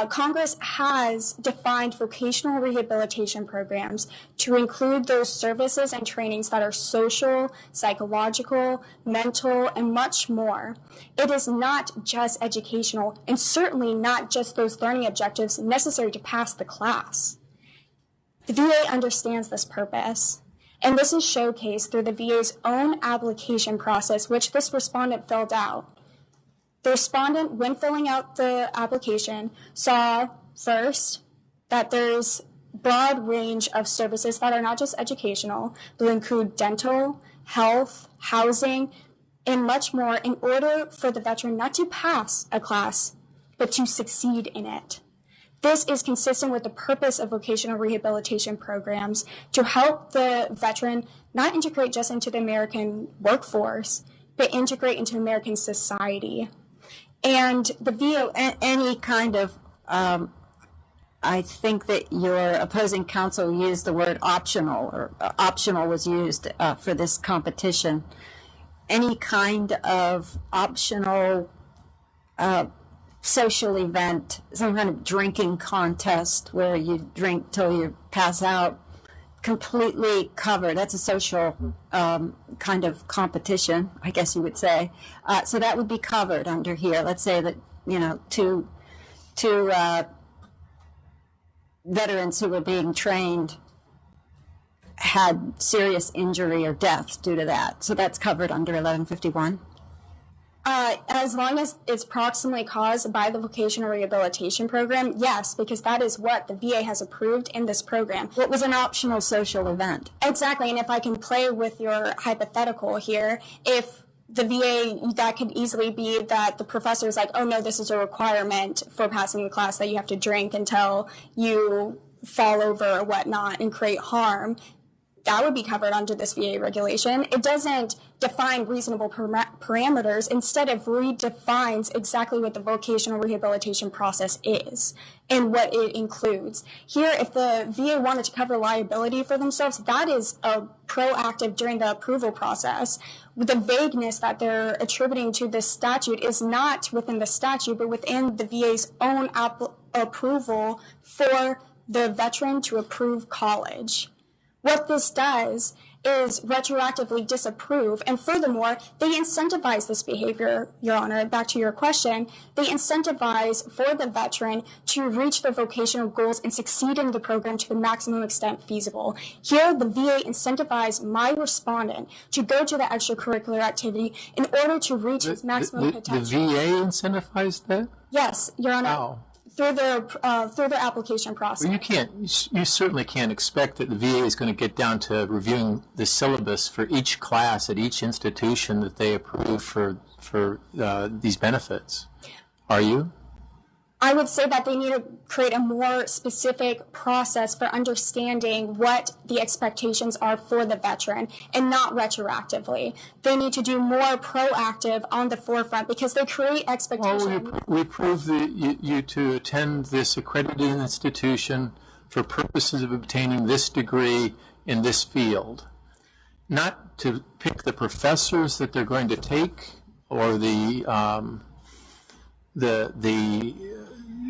Speaker 6: Congress has defined vocational rehabilitation programs to include those services and trainings that are social, psychological, mental, and much more. It is not just educational, and certainly not just those learning objectives necessary to pass the class. The VA understands this purpose, and this is showcased through the VA's own application process, which this respondent filled out. The respondent, when filling out the application, saw first that there's broad range of services that are not just educational. They'll include dental, health, housing, and much more in order for the veteran not to pass a class, but to succeed in it. This is consistent with the purpose of vocational rehabilitation programs to help the veteran not integrate just into the American workforce, but integrate into American society. And the VA,
Speaker 2: Any kind of, I think that your opposing counsel used the word optional, or optional was used for this competition. Any kind of optional social event, some kind of drinking contest where you drink till you pass out, completely covered. That's a social kind of competition, I guess you would say. So that would be covered under here. Let's say that, two veterans who were being trained had serious injury or death due to that. So that's covered under 1151.
Speaker 6: As long as it's proximately caused by the vocational rehabilitation program, yes, because that is what the VA has approved in this program.
Speaker 2: What was an optional social event?
Speaker 6: Exactly, and if I can play with your hypothetical here, if the VA, that could easily be that the professor is like, oh no, this is a requirement for passing the class that you have to drink until you fall over or whatnot and create harm. That would be covered under this VA regulation. It doesn't define reasonable parameters. Instead, it redefines exactly what the vocational rehabilitation process is and what it includes. Here, if the VA wanted to cover liability for themselves, that is proactive during the approval process. The vagueness that they're attributing to this statute is not within the statute, but within the VA's own approval for the veteran to approve college. What this does is retroactively disapprove, and furthermore, they incentivize this behavior, Your Honor. Back to your question, they incentivize for the veteran to reach their vocational goals and succeed in the program to the maximum extent feasible. Here, the VA incentivized my respondent to go to the extracurricular activity in order to reach its maximum potential.
Speaker 7: The VA incentivized that?
Speaker 6: Yes, Your Honor.
Speaker 7: How?
Speaker 6: Through their application process.
Speaker 7: Well, you certainly can't expect that the VA is going to get down to reviewing the syllabus for each class at each institution that they approve for these benefits. Are you?
Speaker 6: I would say that they need to create a more specific process for understanding what the expectations are for the veteran and not retroactively. They need to do more proactive on the forefront because they create expectations.
Speaker 7: Well, we approve you to attend this accredited institution for purposes of obtaining this degree in this field. Not to pick the professors that they're going to take or the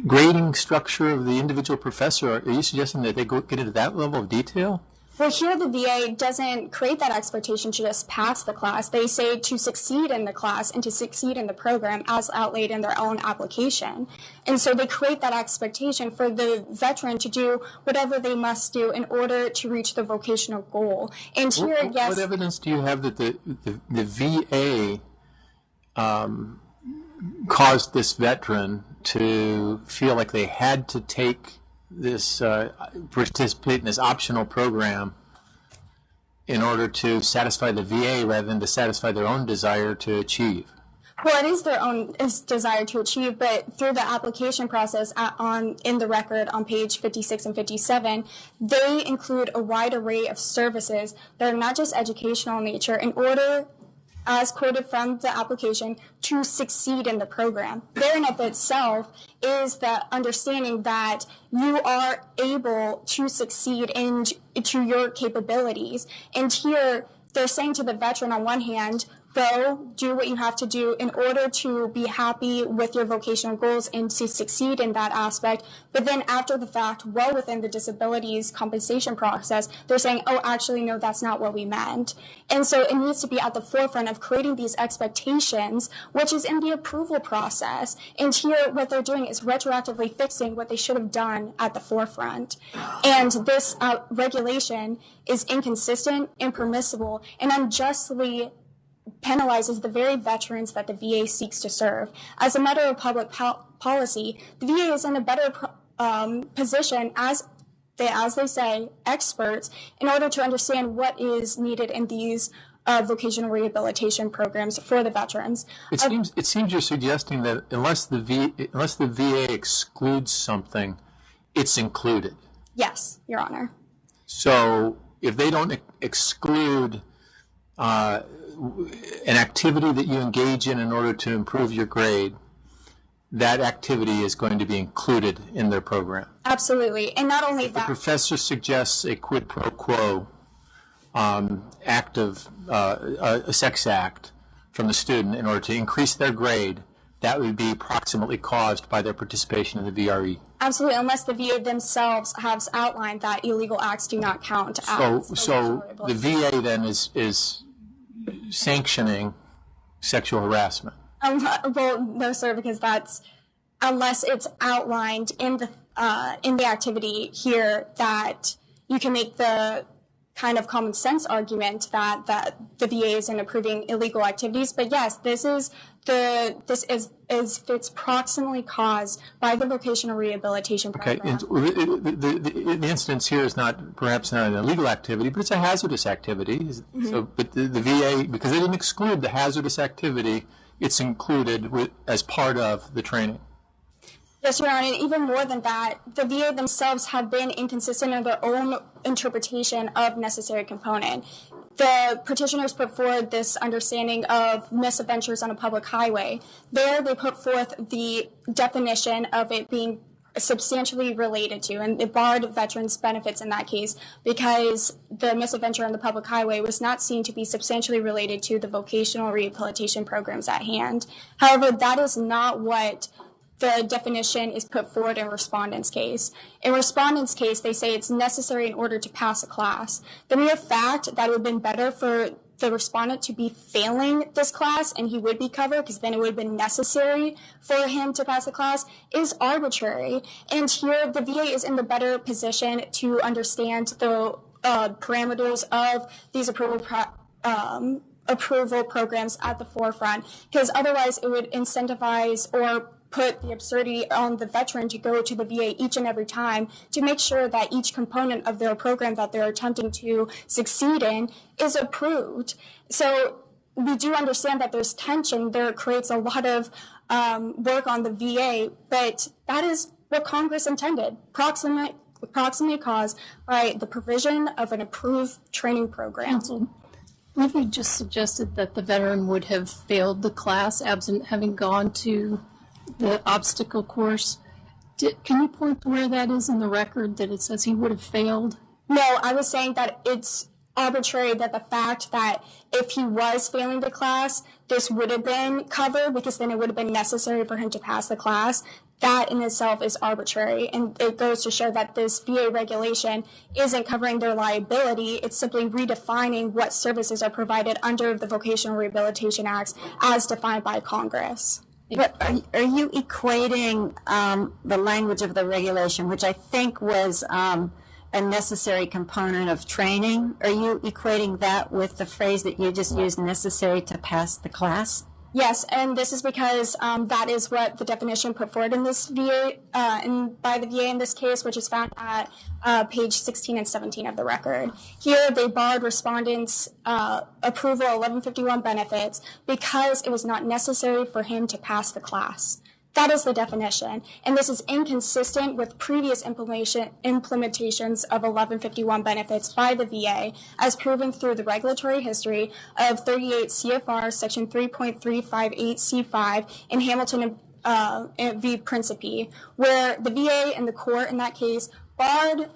Speaker 7: grading structure of the individual professor. Are you suggesting that they get into that level of detail?
Speaker 6: Well, here the VA doesn't create that expectation to just pass the class. They say to succeed in the class and to succeed in the program as outlaid in their own application. And so they create that expectation for the veteran to do whatever they must do in order to reach the vocational goal. And here, yes.
Speaker 7: What evidence do you have that the VA caused this veteran to feel like they had to take this, participate in this optional program in order to satisfy the VA rather than to satisfy their own desire to achieve?
Speaker 6: Well, it is their own desire to achieve, but through the application process in the record on page 56 and 57, they include a wide array of services that are not just educational in nature in order, as quoted from the application, to succeed in the program. There in of itself is the understanding that you are able to succeed into your capabilities. And here they're saying to the veteran on one hand, go do what you have to do in order to be happy with your vocational goals and to succeed in that aspect. But then after the fact, well within the disabilities compensation process, they're saying, oh, actually, no, that's not what we meant. And so it needs to be at the forefront of creating these expectations, which is in the approval process. And here what they're doing is retroactively fixing what they should have done at the forefront. And this regulation is inconsistent, impermissible, and unjustly penalizes the very veterans that the VA seeks to serve. As a matter of public policy, the VA is in a better position as they say, experts, in order to understand what is needed in these vocational rehabilitation programs for the veterans.
Speaker 7: It seems you're suggesting that unless the VA excludes something, it's included.
Speaker 6: Yes, Your Honor.
Speaker 7: So if they don't exclude an activity that you engage in order to improve your grade, that activity is going to be included in their program.
Speaker 6: Absolutely. And not only
Speaker 7: If
Speaker 6: that.
Speaker 7: the professor suggests a quid pro quo act of a sex act from the student in order to increase their grade, that would be proximately caused by their participation in the VRE.
Speaker 6: Absolutely, unless the VA themselves has outlined that illegal acts do not count as.
Speaker 7: So the VA then is sanctioning sexual harassment.
Speaker 6: Well, no, sir, because that's unless it's outlined in the activity here that you can make the kind of common sense argument that the VA isn't approving illegal activities. But yes, this is it's proximately caused by the vocational rehabilitation program.
Speaker 7: Okay, and the instance here is perhaps not an illegal activity, but it's a hazardous activity.
Speaker 6: Mm-hmm.
Speaker 7: So, but the VA, because they didn't exclude the hazardous activity, it's included as part of the training.
Speaker 6: Yes, Your Honor, and even more than that, the VA themselves have been inconsistent in their own interpretation of necessary component. The petitioners put forward this understanding of misadventures on a public highway. There, they put forth the definition of it being substantially related to, and it barred veterans' benefits in that case because the misadventure on the public highway was not seen to be substantially related to the vocational rehabilitation programs at hand. However, that is not what the definition is put forward in respondent's case. In respondent's case, they say it's necessary in order to pass a class. The mere fact that it would have been better for the respondent to be failing this class and he would be covered because then it would have been necessary for him to pass the class is arbitrary. And here the VA is in the better position to understand the parameters of these approval programs at the forefront, because otherwise it would incentivize or put the absurdity on the veteran to go to the VA each and every time to make sure that each component of their program that they're attempting to succeed in is approved. So we do understand that there's tension. There creates a lot of work on the VA, but that is what Congress intended, proximate cause by the provision of an approved training program.
Speaker 8: Counsel, what if we just suggested that the veteran would have failed the class absent having gone to the obstacle course? Can you point to where that is in the record that it says he would have failed?
Speaker 6: No, I was saying that it's arbitrary that the fact that if he was failing the class, this would have been covered because then it would have been necessary for him to pass the class. That in itself is arbitrary, and it goes to show that this VA regulation isn't covering their liability. It's simply redefining what services are provided under the Vocational Rehabilitation Acts as defined by Congress.
Speaker 2: But are you equating the language of the regulation, which I think was a necessary component of training, are you equating that with the phrase that you just used, necessary to pass the class?
Speaker 6: Yes, and this is because that is what the definition put forward in this VA, by the VA in this case, which is found at page 16 and 17 of the record. Here, they barred respondents' approval 1151 benefits because it was not necessary for him to pass the class. That is the definition, and this is inconsistent with previous implementations of 1151 benefits by the VA, as proven through the regulatory history of 38 CFR section 3.358C5 in Hamilton v. Principe, where the VA and the court in that case barred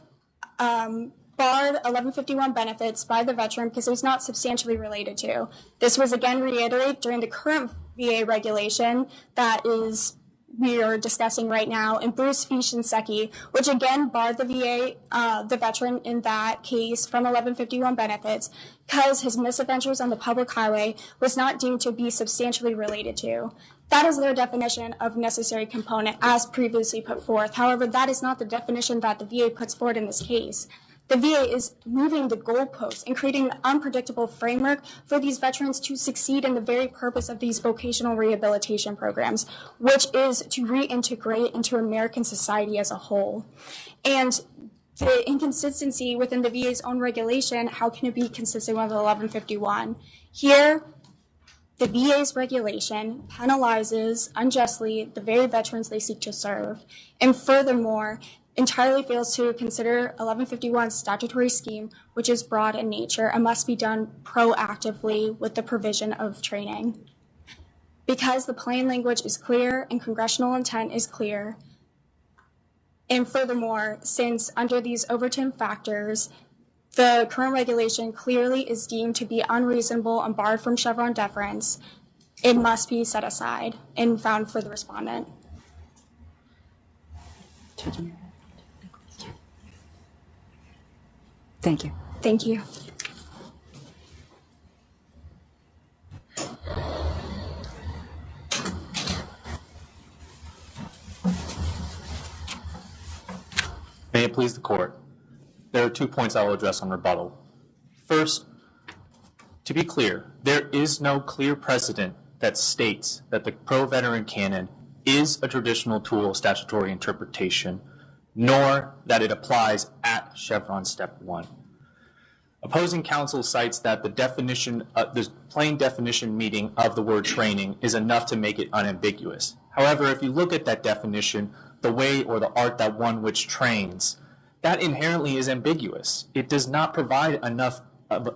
Speaker 6: 1151 benefits by the veteran because it was not substantially related to. This was again reiterated during the current VA regulation that we are discussing right now in Bruce v. Shinseki, which again barred the VA, the veteran in that case, from 1151 benefits because his misadventures on the public highway was not deemed to be substantially related to. That is their definition of necessary component as previously put forth. However, that is not the definition that the VA puts forward in this case. The VA is moving the goalposts and creating an unpredictable framework for these veterans to succeed in the very purpose of these vocational rehabilitation programs, which is to reintegrate into American society as a whole. And the inconsistency within the VA's own regulation, how can it be consistent with 1151? Here, the VA's regulation penalizes unjustly the very veterans they seek to serve, and furthermore, entirely fails to consider 1151's statutory scheme, which is broad in nature and must be done proactively with the provision of training. Because the plain language is clear and congressional intent is clear, and furthermore, since under these Overton factors, the current regulation clearly is deemed to be unreasonable and barred from Chevron deference, it must be set aside and found for the respondent.
Speaker 2: Thank you.
Speaker 6: Thank you.
Speaker 3: May it please the court. There are 2 points I will address on rebuttal. First, to be clear, there is no clear precedent that states that the pro-veteran canon is a traditional tool of statutory interpretation, nor that it applies at Chevron Step 1. Opposing counsel cites that the plain definition meaning of the word training is enough to make it unambiguous. However, if you look at that definition, the way or the art that one which trains, that inherently is ambiguous. It does not provide enough.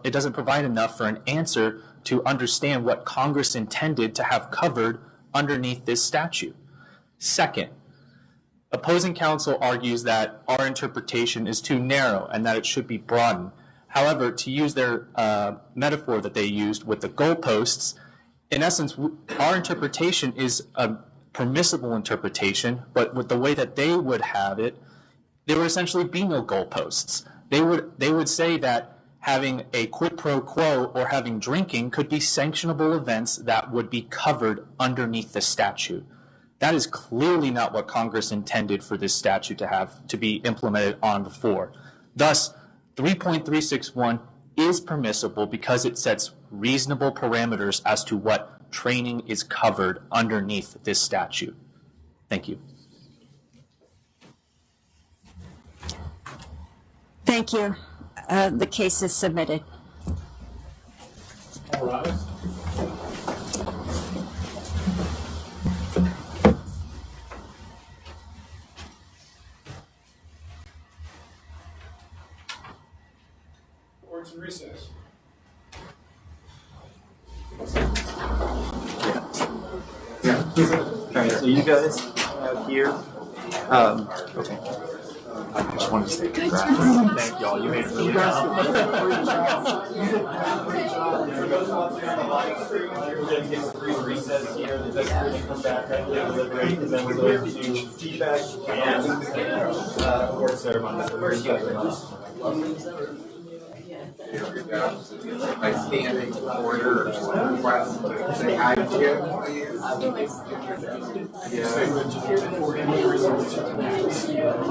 Speaker 3: It doesn't provide enough for an answer to understand what Congress intended to have covered underneath this statute. Second, opposing counsel argues that our interpretation is too narrow and that it should be broadened. However, to use their metaphor that they used with the goalposts, in essence, our interpretation is a permissible interpretation, but with the way that they would have it, there would essentially be no goalposts. They would say that having a quid pro quo or having drinking could be sanctionable events that would be covered underneath the statute. That is clearly not what Congress intended for this statute to be implemented on before. Thus, 3.361 is permissible because it sets reasonable parameters as to what training is covered underneath this statute. Thank you.
Speaker 2: Thank you. The case is submitted.
Speaker 1: All right. Court's in recess.
Speaker 9: Alright, so you guys out here. Okay. I just wanted to say congrats. Thank y'all. You made it really well. We're going to get a brief recess here. The next going to come back right now, deliberate, and then we'll go to feedback and award ceremony. First,
Speaker 10: By standing order or request, say hi to you, please. Yeah.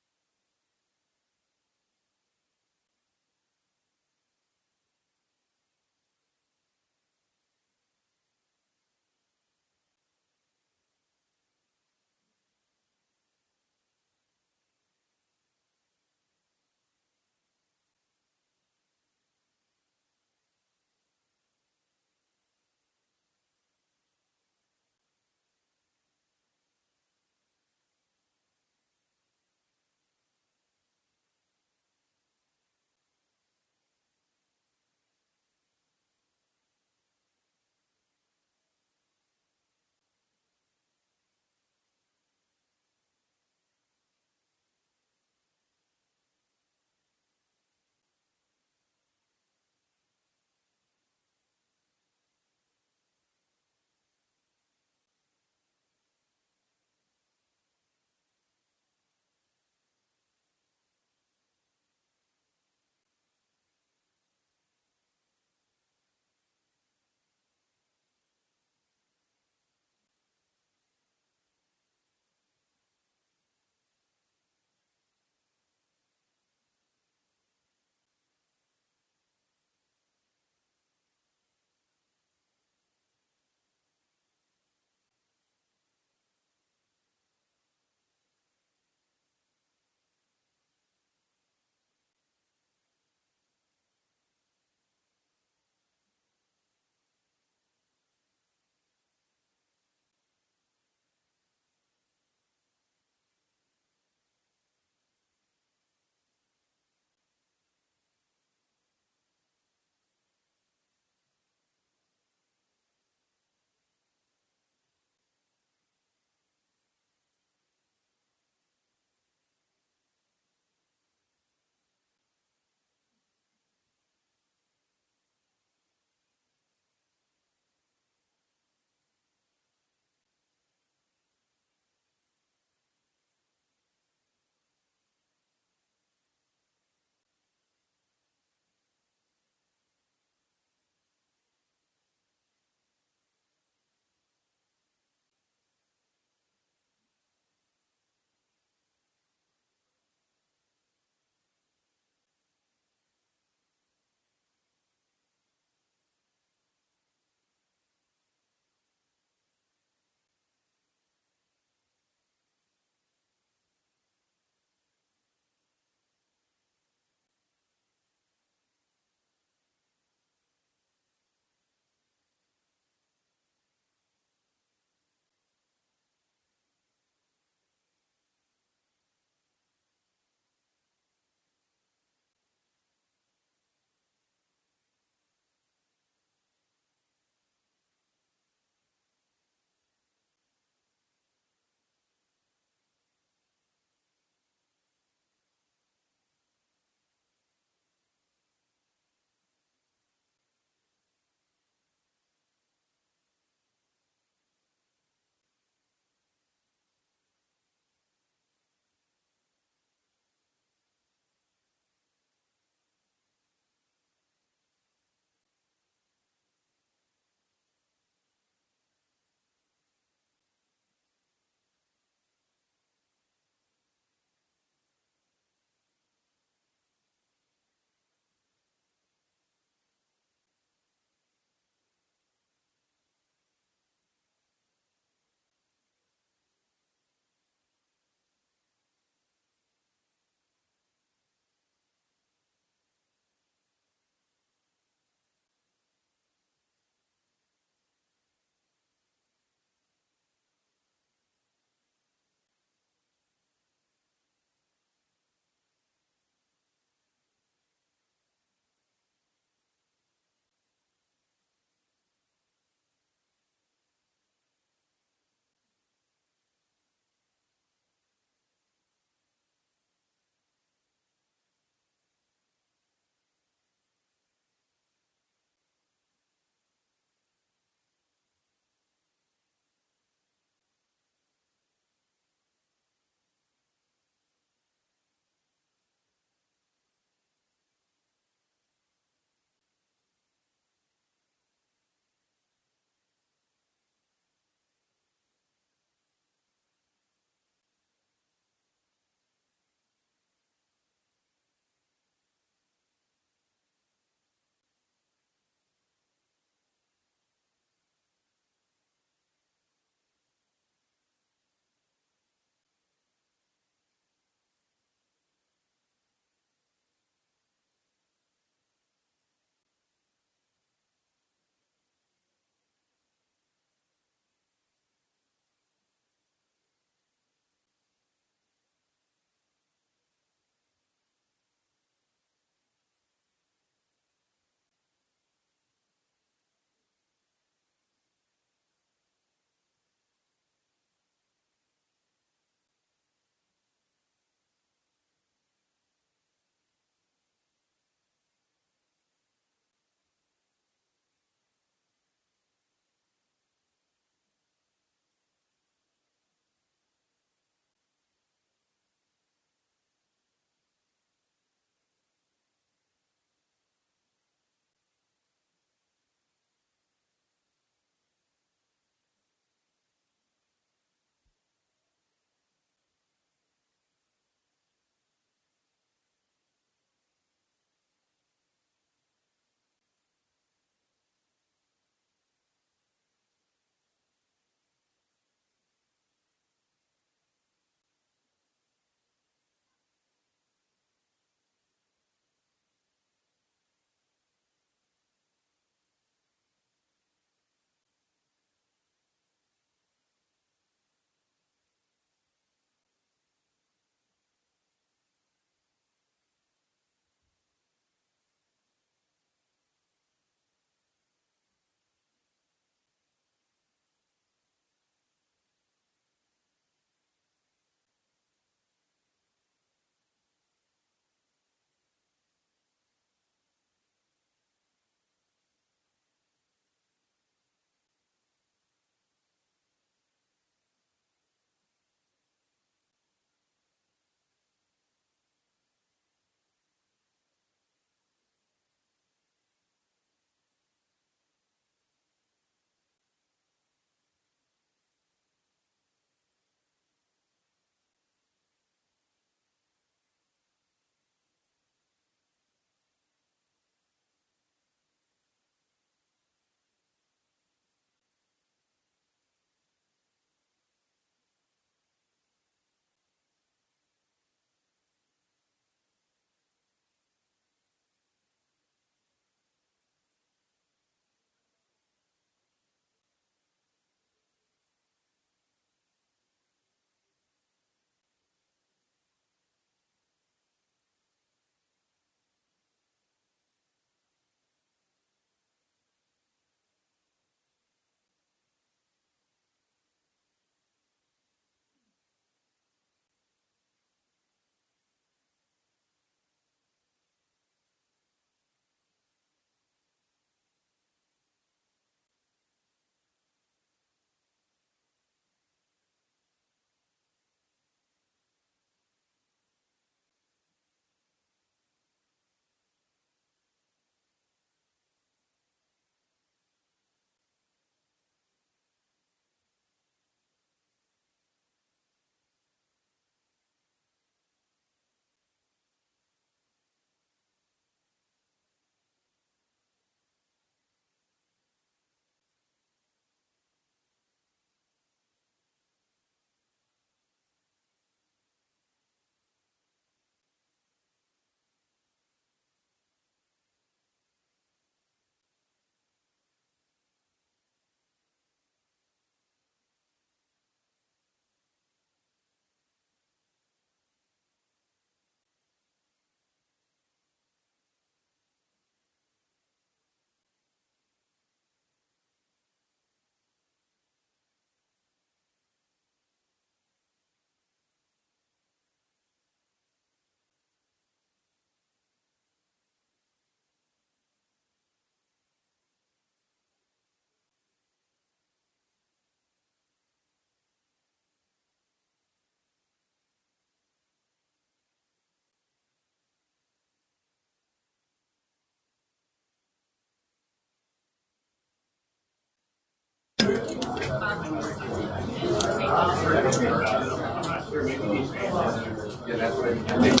Speaker 10: Yeah, that's what I think.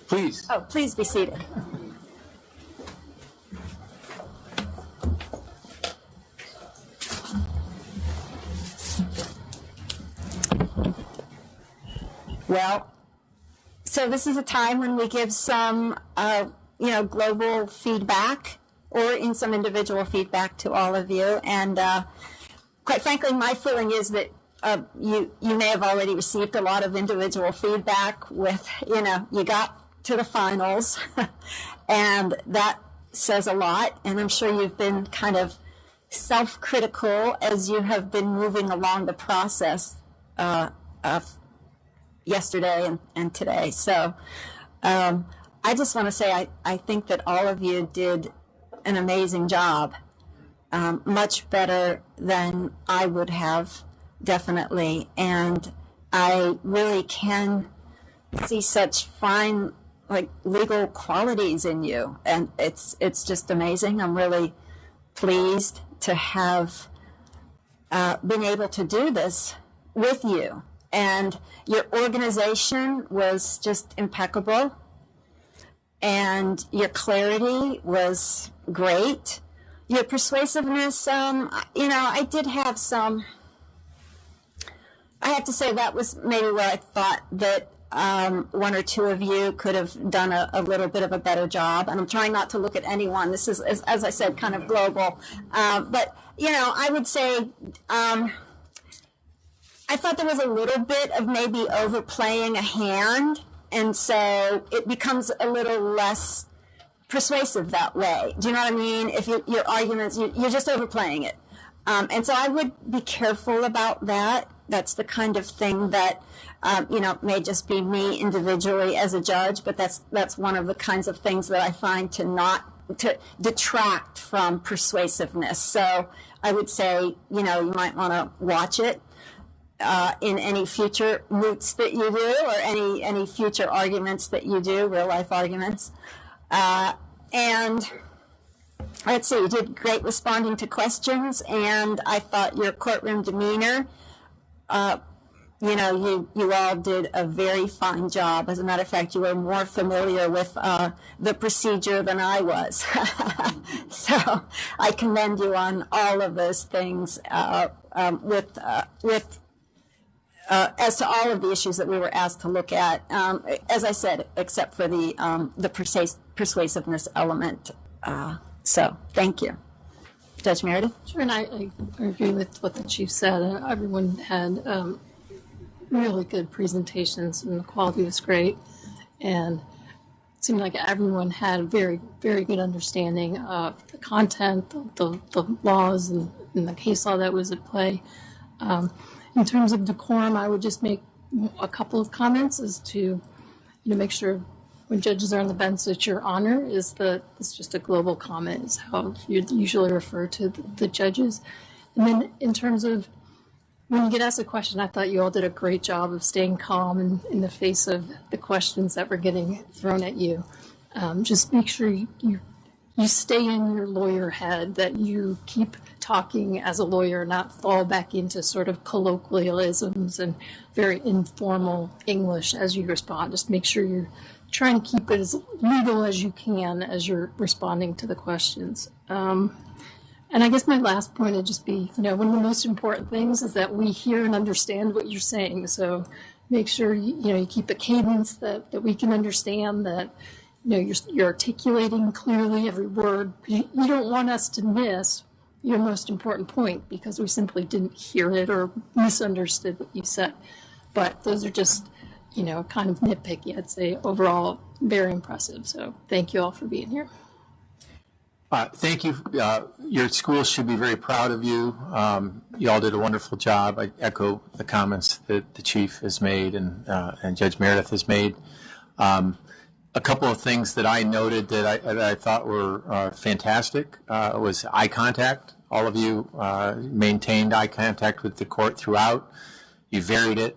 Speaker 7: Please.
Speaker 2: Oh, please be seated. Well, so this is a time when we give some, global feedback or in some individual feedback to all of you. And quite frankly, my feeling is that you may have already received a lot of individual feedback with, you got to the finals, and that says a lot. And I'm sure you've been kind of self-critical as you have been moving along the process of yesterday and today. So I just want to say I think that all of you did an amazing job, much better than I would have, definitely. And I really can see such fine, legal qualities in you, and it's just amazing. I'm really pleased to have been able to do this with you. And your organization was just impeccable, and your clarity was great. Your persuasiveness, I did have some. I have to say that was maybe where I thought that one or two of you could have done a little bit of a better job. And I'm trying not to look at anyone. This is, as I said, kind of global. But, I would say I thought there was a little bit of maybe overplaying a hand. And so it becomes a little less persuasive that way. Do you know what I mean? If your arguments, you're just overplaying it. And so I would be careful about that. That's the kind of thing that, may just be me individually as a judge, but that's one of the kinds of things that I find to detract from persuasiveness. So I would say, you might want to watch it in any future moots that you do, or any future arguments that you do, real life arguments. And let's see, you did great responding to questions, and I thought your courtroom demeanor, you all did a very fine job. As a matter of fact, you were more familiar with the procedure than I was. So I commend you on all of those things as to all of the issues that we were asked to look at. As I said, except for the persuasiveness element. So thank you. Judge Meredith?
Speaker 8: Sure, and I agree with what the chief said. Everyone had really good presentations, and the quality was great. And seemed like everyone had a very, very good understanding of the content, the laws, and the case law that was at play. In terms of decorum, I would just make a couple of comments as to, make sure when judges are on the bench that your honor is it's just a global comment is how you usually refer to the judges. And then in terms of when you get asked a question, I thought you all did a great job of staying calm in the face of the questions that were getting thrown at you. Just make sure you stay in your lawyer head, that you keep talking as a lawyer, not fall back into sort of colloquialisms and very informal English as you respond. Just make sure you're trying to keep it as legal as you can as you're responding to the questions. And I guess my last point would just be, one of the most important things is that we hear and understand what you're saying. So make sure you keep a cadence that we can understand, that you're articulating clearly every word. You don't want us to miss your most important point because we simply didn't hear it or misunderstood what you said. But those are just, kind of nitpicky. I'd say overall very impressive. So thank you all for being here.
Speaker 7: Thank you. Your school should be very proud of you. You all did a wonderful job. I echo the comments that the chief has made and Judge Meredith has made. A couple of things that I noted that I thought were fantastic was eye contact. All of you maintained eye contact with the court throughout. You varied it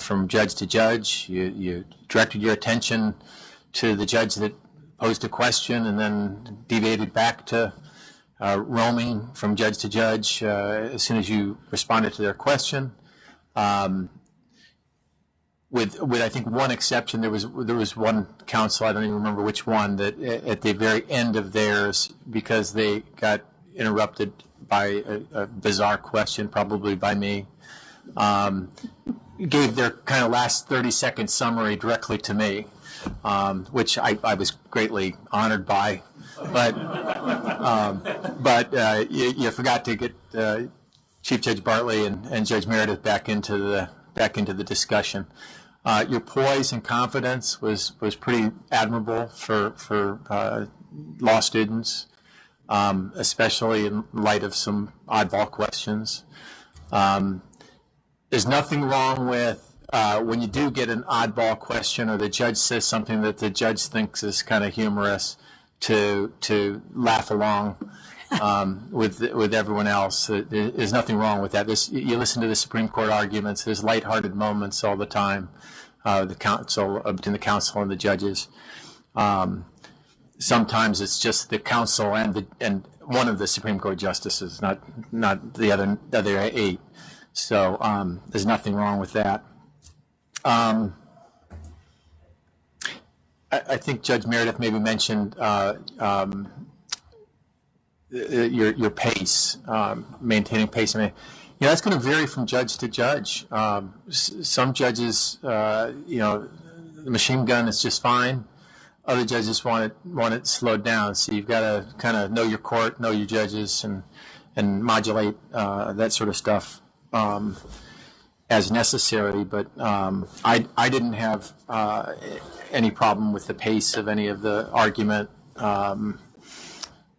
Speaker 7: from judge to judge. You directed your attention to the judge that posed a question and then deviated back to roaming from judge to judge as soon as you responded to their question. With I think one exception, there was one counsel, I don't even remember which one, that at the very end of theirs, because they got interrupted by a bizarre question, probably by me, gave their kind of last 30-second summary directly to me, which I was greatly honored by. But you forgot to get Chief Judge Bartley and Judge Meredith back into the discussion. Your poise and confidence was pretty admirable for law students, especially in light of some oddball questions. There's nothing wrong with when you do get an oddball question or the judge says something that the judge thinks is kind of humorous to laugh along with everyone else. There's nothing wrong with that. You listen to the Supreme Court arguments. There's lighthearted moments all the time. Between the counsel and the judges. Sometimes it's just the counsel and one of the Supreme Court justices, not the other 8. So there's nothing wrong with that. I think Judge Meredith maybe mentioned your pace, maintaining pace. I mean, that's going to vary from judge to judge. Some judges, the machine gun is just fine. Other judges want it slowed down. So you've got to kind of know your court, know your judges, and modulate that sort of stuff as necessary. But I didn't have any problem with the pace of any of the argument.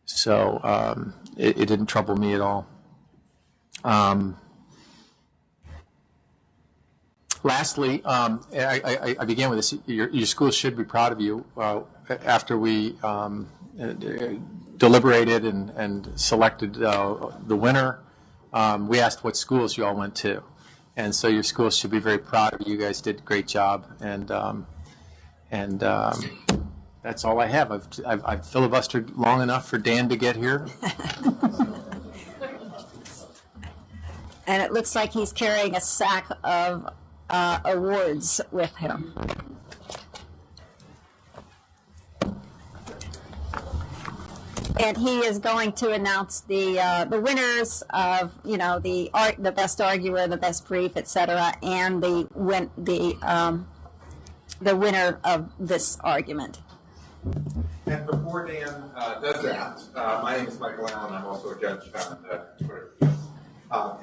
Speaker 7: So it didn't trouble me at all. Lastly, I began with this. Your school should be proud of you. After we deliberated and selected the winner, we asked what schools you all went to, and so your schools should be very proud of you. You guys did a great job, and that's all I have. I've filibustered long enough for Dan to get here.
Speaker 2: And it looks like he's carrying a sack of awards with him. And he is going to announce the winners of the best arguer, the best brief, etc., and the winner of this argument.
Speaker 10: And before Dan does that, my name is Michael Allen. I'm also a judge on Twitter.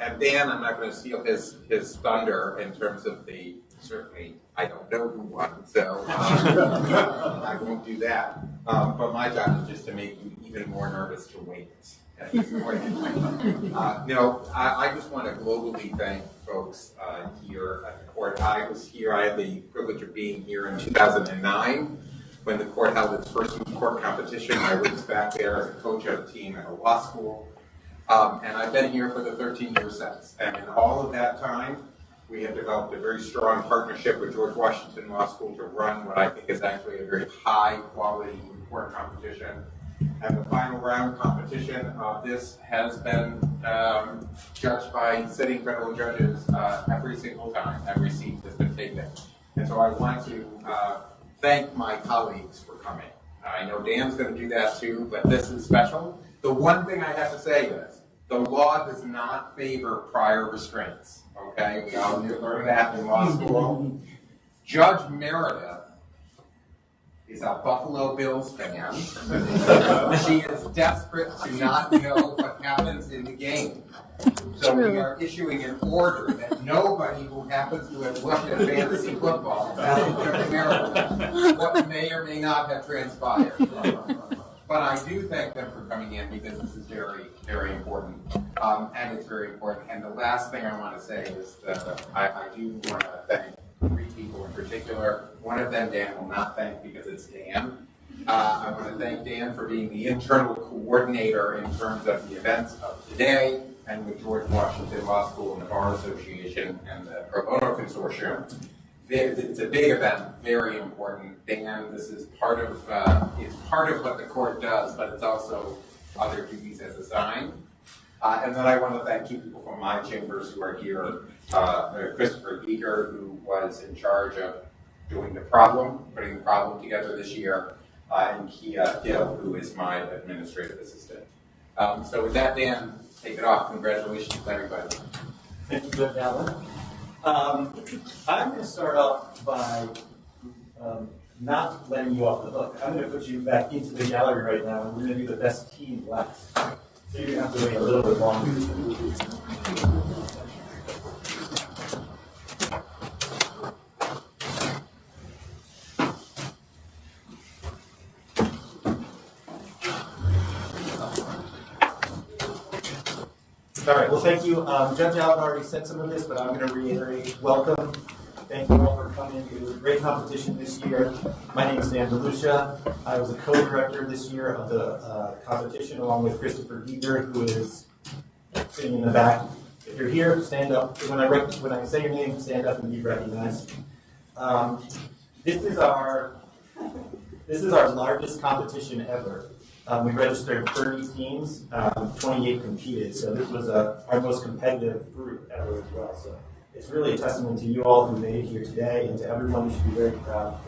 Speaker 10: And Dan, I'm not going to steal his thunder in terms of the certainly I don't know who won, so I won't do that. But my job is just to make you even more nervous to wait at this point. I just want to globally thank folks here at the court. I was here, I had the privilege of being here in 2009 when the court held its first Moot court competition. I was back there as a coach of a team at a law school. And I've been here for the 13 years since. And in all of that time, we have developed a very strong partnership with George Washington Law School to run what I think is actually a very high quality Moot court competition. And the final round competition of this has been judged by sitting federal judges every single time. Every seat has been taken. And so I want to thank my colleagues for coming. I know Dan's going to do that too, but this is special. The one thing I have to say is, the law does not favor prior restraints, okay? We all learned that in law school. Judge Meredith is a Buffalo Bills fan. She is desperate to not know what happens in the game. So we are issuing an order that nobody who happens to have looked at fantasy football asks Judge Meredith what may or may not have transpired. But I do thank them for coming in because this is very, very important. And it's very important. And the last thing I want to say is that I do want to thank three people in particular. One of them Dan will not thank because it's Dan. I want to thank Dan for being the internal coordinator in terms of the events of today and with George Washington Law School and the Bar Association and the Pro Bono Consortium. It's a big event, very important. Dan, this is part of what the court does, but it's also other duties as assigned. And then I want to thank two people from my chambers who are here. Christopher Geeker, who was in charge of doing putting the problem together this year, and Kia Gill, who is my administrative assistant. So with that, Dan, take it off. Congratulations to everybody.
Speaker 9: Thank you, Judge Allen. I'm going to start off by not letting you off the hook. I'm going to put you back into the gallery right now, and we're going to do the best team last. So you're going to have to wait a little bit longer. All right, well, thank you. Judge Allen already said some of this, but I'm going to reiterate. Welcome. Thank you all for coming. It was a great competition this year. My name is Dan DeLucia. I was a co-director this year of the competition along with Christopher Geeker, who is sitting in the back. If you're here, stand up. When I say your name, stand up and be recognized. This is our largest competition ever. We registered 30 teams, 28 competed, so this was our most competitive group ever as well. So it's really a testament to you all who made it here today, and to everyone. You should be very proud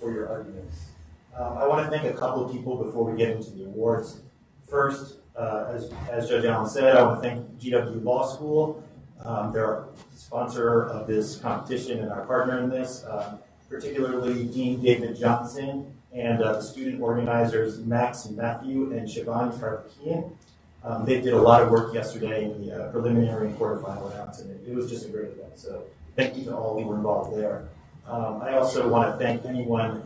Speaker 9: for your arguments. I want to thank a couple of people before we get into the awards. First, as Judge Allen said, I want to thank GW Law School. They're our sponsor of this competition and our partner in this, particularly Dean David Johnson, and the student organizers Max and Matthew and Siobhan Tarkian. They did a lot of work yesterday in the preliminary and quarterfinal rounds, and it was just a great event. So thank you to all who were involved there. I also want to thank anyone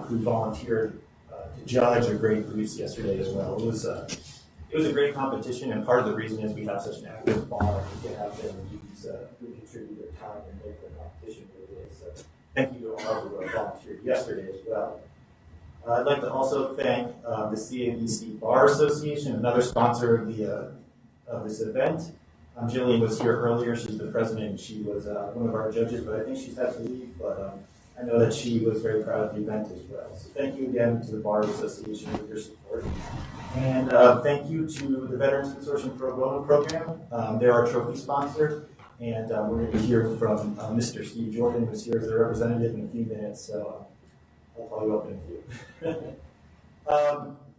Speaker 9: who volunteered to judge or grade briefs yesterday as well. It was a great competition, and part of the reason is we have such an active bar. We can have them who contribute their time and make the competition what it is. So thank you to all who volunteered yesterday as well. I'd like to also thank the CAVC Bar Association, another sponsor of this event. Jillian was here earlier. She's the president, and she was one of our judges, but I think she's had to leave. But I know that she was very proud of the event as well. So thank you again to the Bar Association for your support. And thank you to the Veterans Consortium Pro Bono Program. They're our trophy sponsor. And we're going to be hearing from Mr. Steve Jordan, who's here as a representative in a few minutes. So I'll call you up in a few.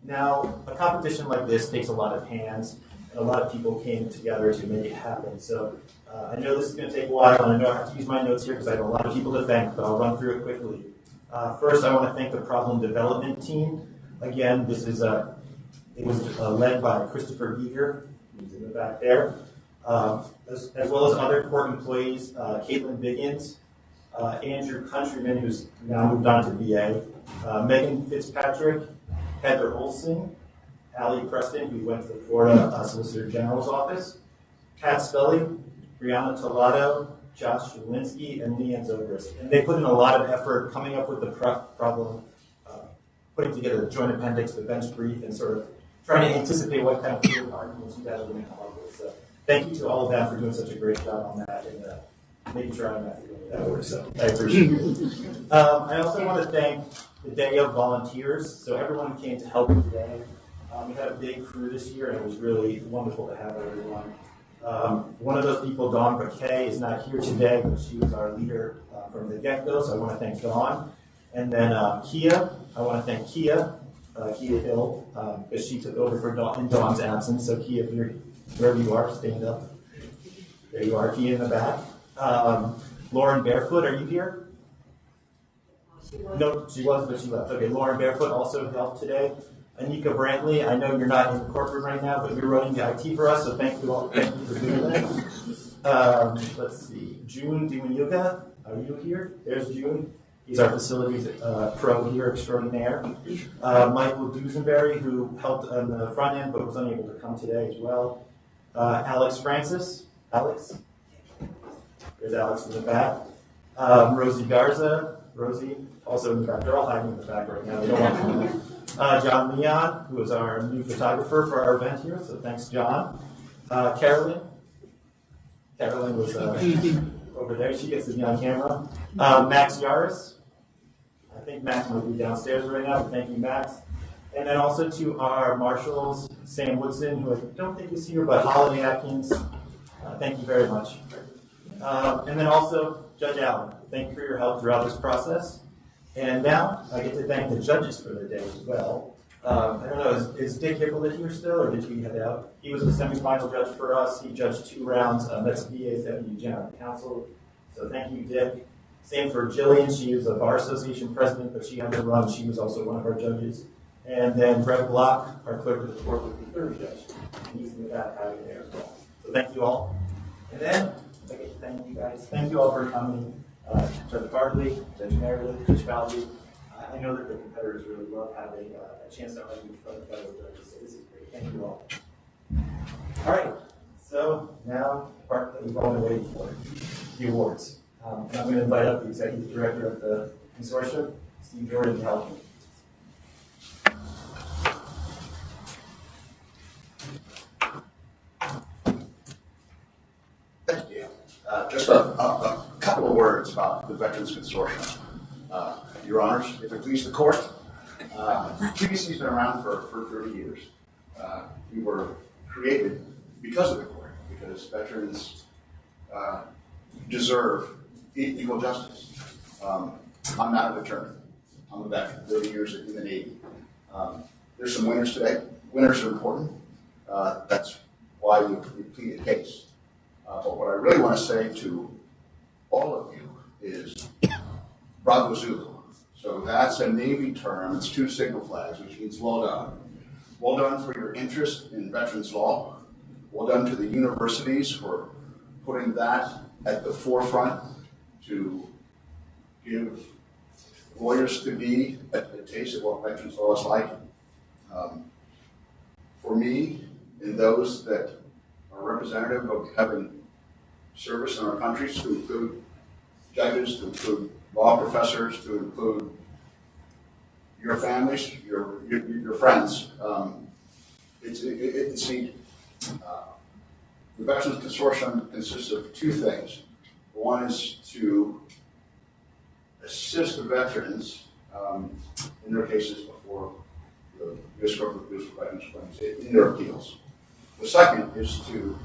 Speaker 9: Now, a competition like this takes a lot of hands, and a lot of people came together to make it happen. So I know this is going to take a while, and I know I have to use my notes here because I have a lot of people to thank, but I'll run through it quickly. First, I want to thank the problem development team. Again, it was led by Christopher Geeker, who's in the back there. as well as other court employees, Caitlin Biggins, Andrew Countryman, who's now moved on to VA, Megan Fitzpatrick, Heather Olson, Allie Preston, who went to the Florida Solicitor General's office, Kat Scully, Brianna Tolado, Josh Shulinski, and Leanne Zobrist. And they put in a lot of effort coming up with the problem, putting together the joint appendix, the bench brief, and sort of trying to anticipate what kind of arguments you guys are going to come up with. So thank you to all of them for doing such a great job on that and making sure I'm not doing that work. So I appreciate it. I also want to thank the day of volunteers. So everyone who came to help today. We had a big crew this year, and it was really wonderful to have everyone. One of those people, Dawn Briquet, is not here today, but she was our leader from the get-go, so I want to thank Dawn. And then Kia, I want to thank Kia Hill, because she took over for in Dawn's absence. So Kia, if you're wherever you are, stand up. There you are, Kia in the back. Lauren Barefoot, are you here? No, she was, but she left. Okay, Lauren Barefoot also helped today. Anika Brantley, I know you're not in the courtroom right now, but you're running the IT for us, so thank you all. Thank you for doing that. Let's see. June Dimanyuga, are you here? There's June. He's our facilities pro here extraordinaire. Michael Dusenberry, who helped on the front end but was unable to come today as well. Alex Francis. Alex? There's Alex in the back. Rosie Garza. Rosie, also in the back. They're all hiding in the back right now. They don't want to come in. John Leon, who is our new photographer for our event here, so thanks, John. Carolyn. Carolyn was over there. She gets to be on camera. Max Yaris. I think Max might be downstairs right now, but thank you, Max. And then also to our marshals, Sam Woodson, who I don't think is here, but Holly Atkins. Thank you very much. And then also Judge Allen. Thank you for your help throughout this process. And now I get to thank the judges for the day as well. I don't know, is Dick Hippolyte here still, or did he head out? He was a semifinal judge for us. He judged 2 rounds. That's VA's Deputy General Counsel. So thank you, Dick. Same for Jillian. She is a Bar Association president, but she had to run. She was also one of our judges. And then Greg Block, our clerk of the court, was the 3rd judge. And he's in the back having there as well. So thank you all. And then I get to thank you guys. Thank you all for coming. Judge Bartley, Judge Meredith, Judge Falvey. I know that the competitors really love having a chance to argue in front of federal judges, so this is great. Thank you all. All right, so now the part that we've all been waiting for, the awards. And I'm going to invite up the executive director of the consortium, Steve Jordan, to help me.
Speaker 11: Thank you. Just a couple of words about the Veterans Consortium. Your Honors, if it please the court, CAVC has been around for 30 years. We were created because of the court, because veterans deserve equal justice. I'm not an attorney. I'm a veteran, 30 years in the Navy. There's some winners today. Winners are important. That's why we plead a case. But what I really want to say to all of you is Bravo Zulu. So that's a Navy term. It's 2 signal flags, which means well done. Well done for your interest in veterans law. Well done to the universities for putting that at the forefront to give lawyers to be a taste of what veterans law is like. For me and those that are representative of having service in our countries, to include judges, to include law professors, to include your families, your friends. It's needed. The Veterans Consortium consists of 2 things. One is to assist the veterans in their cases before the U.S. Court of Appeals for Veterans Claims in their appeals. The second is to,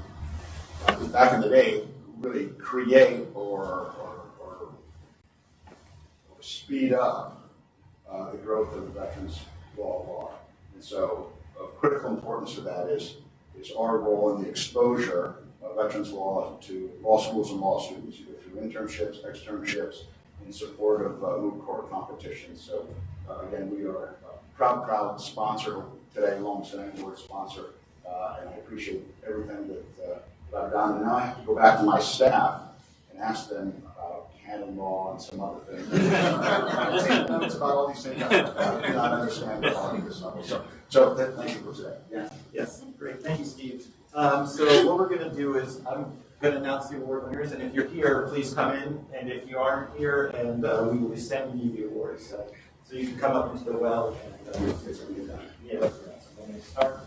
Speaker 11: back in the day, really create or speed up the growth of the veterans law. And so of critical importance to that is our role in the exposure of veterans law to law schools and law students, either through internships, externships, in support of Moot court competitions. So again, we are a proud sponsor today, long-standing board sponsor, and I appreciate everything that But I've done, and now I have to go back to my staff and ask them about canon law and some other things. I take notes about all these things. I do not understand all of this stuff. So thank you for today. Yeah.
Speaker 9: Yes, great. Thank you, Steve. So what we're going to do is I'm going to announce the award winners, and if you're here, please come in. And if you aren't here, and we will be sending you the awards. So you can come up into the well and yeah, let's do that. So let me start.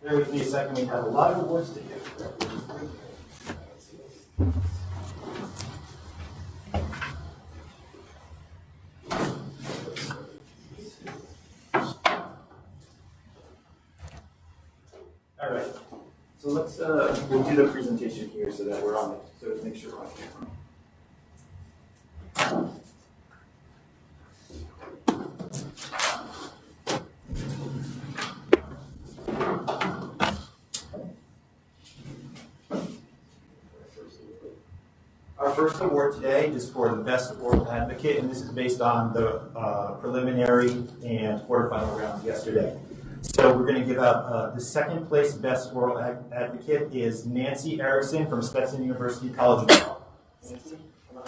Speaker 9: Bear with me a second. We have a lot of awards to give. All right. So let's we'll do the presentation here so that we're on it. So to make sure we're on camera. Our first award today is for the Best Oral Advocate, and this is based on the preliminary and quarterfinal rounds yesterday. So we're going to give out the second place Best Oral Advocate is Nancy Erickson from Stetson University College of Law. Nancy, come on.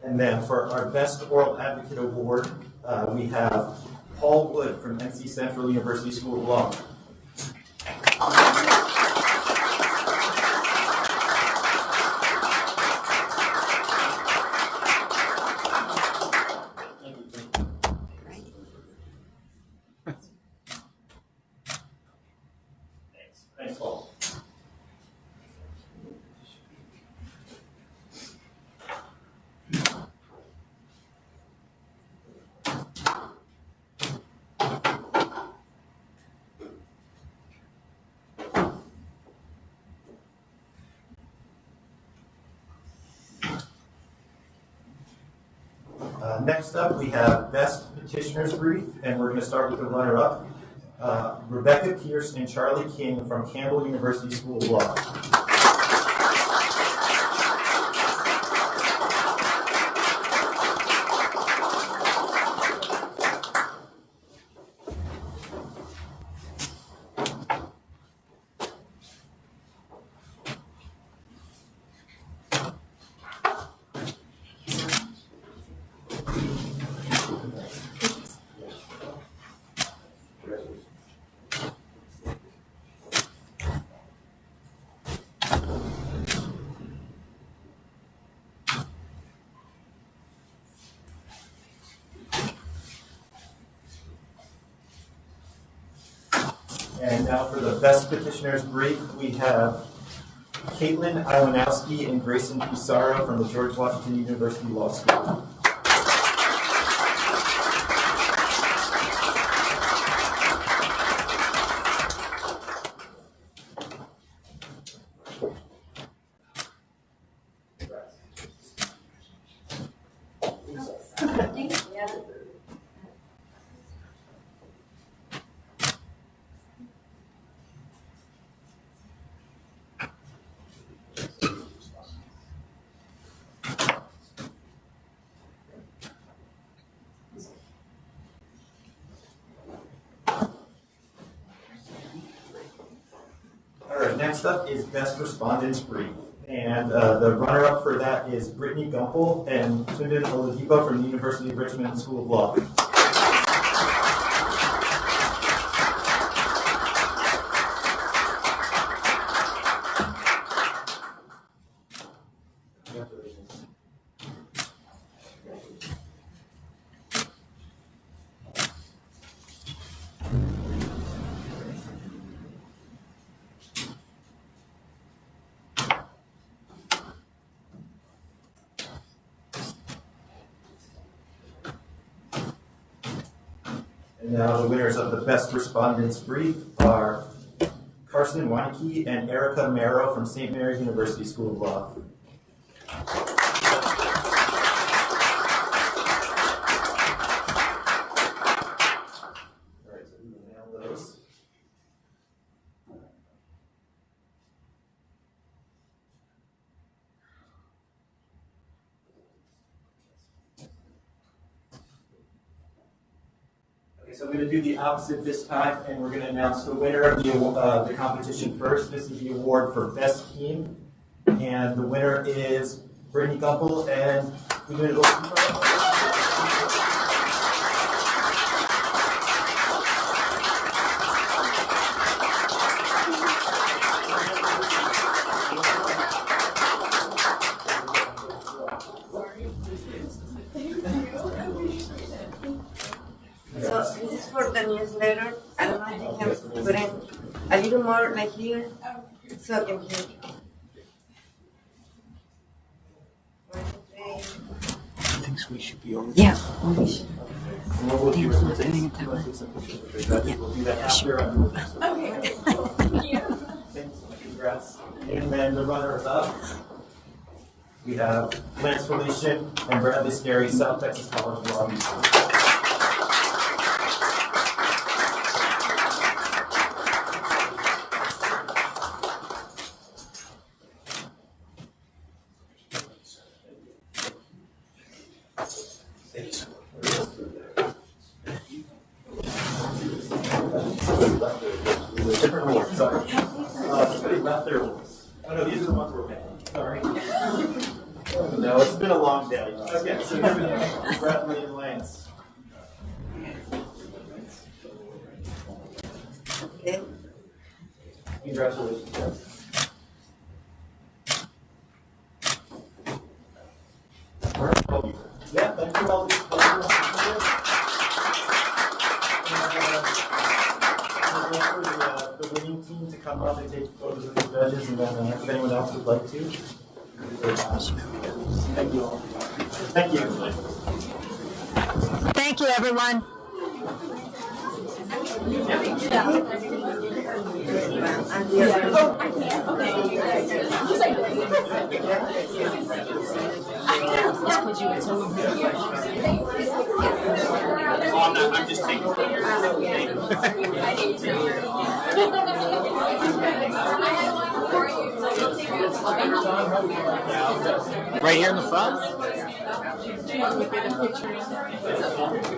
Speaker 9: And then for our Best Oral Advocate Award, we have Paul Wood from NC Central University School of Law. Thanks, Paul. Next up, we have Best Petitioner's Brief, and we're going to start with the runner-up, Rebecca Pierce and Charlie King from Campbell University School of Law. And now for the Best Petitioner's Brief, we have Caitlin Iwanowski and Grayson Fusaro from the George Washington University Law School. Next up is Best Respondent's Brief. And the runner-up for that is Brittany Gumpel and Tunde Oladipo from the University of Richmond School of Law. And now the winners of the Best Respondent's Brief are Carson Weineke and Erica Marrow from St. Mary's University School of Law. right, so we will nail those. Okay, so I'm going to do the opposite this time, and we're going to announce the winner of the competition first. This is the award for best team, and the winner is Brittany Gumpel, and we're going to go.
Speaker 12: So this is for the newsletter. I don't know if you can put in a little more like here, so I can hear.
Speaker 7: Thinks we should be on.
Speaker 2: Yeah, we should.
Speaker 9: We'll do that after.
Speaker 12: Okay.
Speaker 9: Congrats. And then the runners up, we have Lance Felician and Bradley Scary, South Texas College Law. Different awards, sorry. Somebody left their awards. Oh no, these are the ones we're paying. Sorry. No, it's been a long day. Okay, so here we go. Bradley and Lance.
Speaker 12: Okay.
Speaker 9: Congratulations, guys. Yeah, thank you all. The winning team to come up and take photos of the judges, and then if anyone else would like to. Thank you all. Thank you.
Speaker 2: Thank you, everyone.
Speaker 12: And the other.
Speaker 3: I'm just taking right here in the front.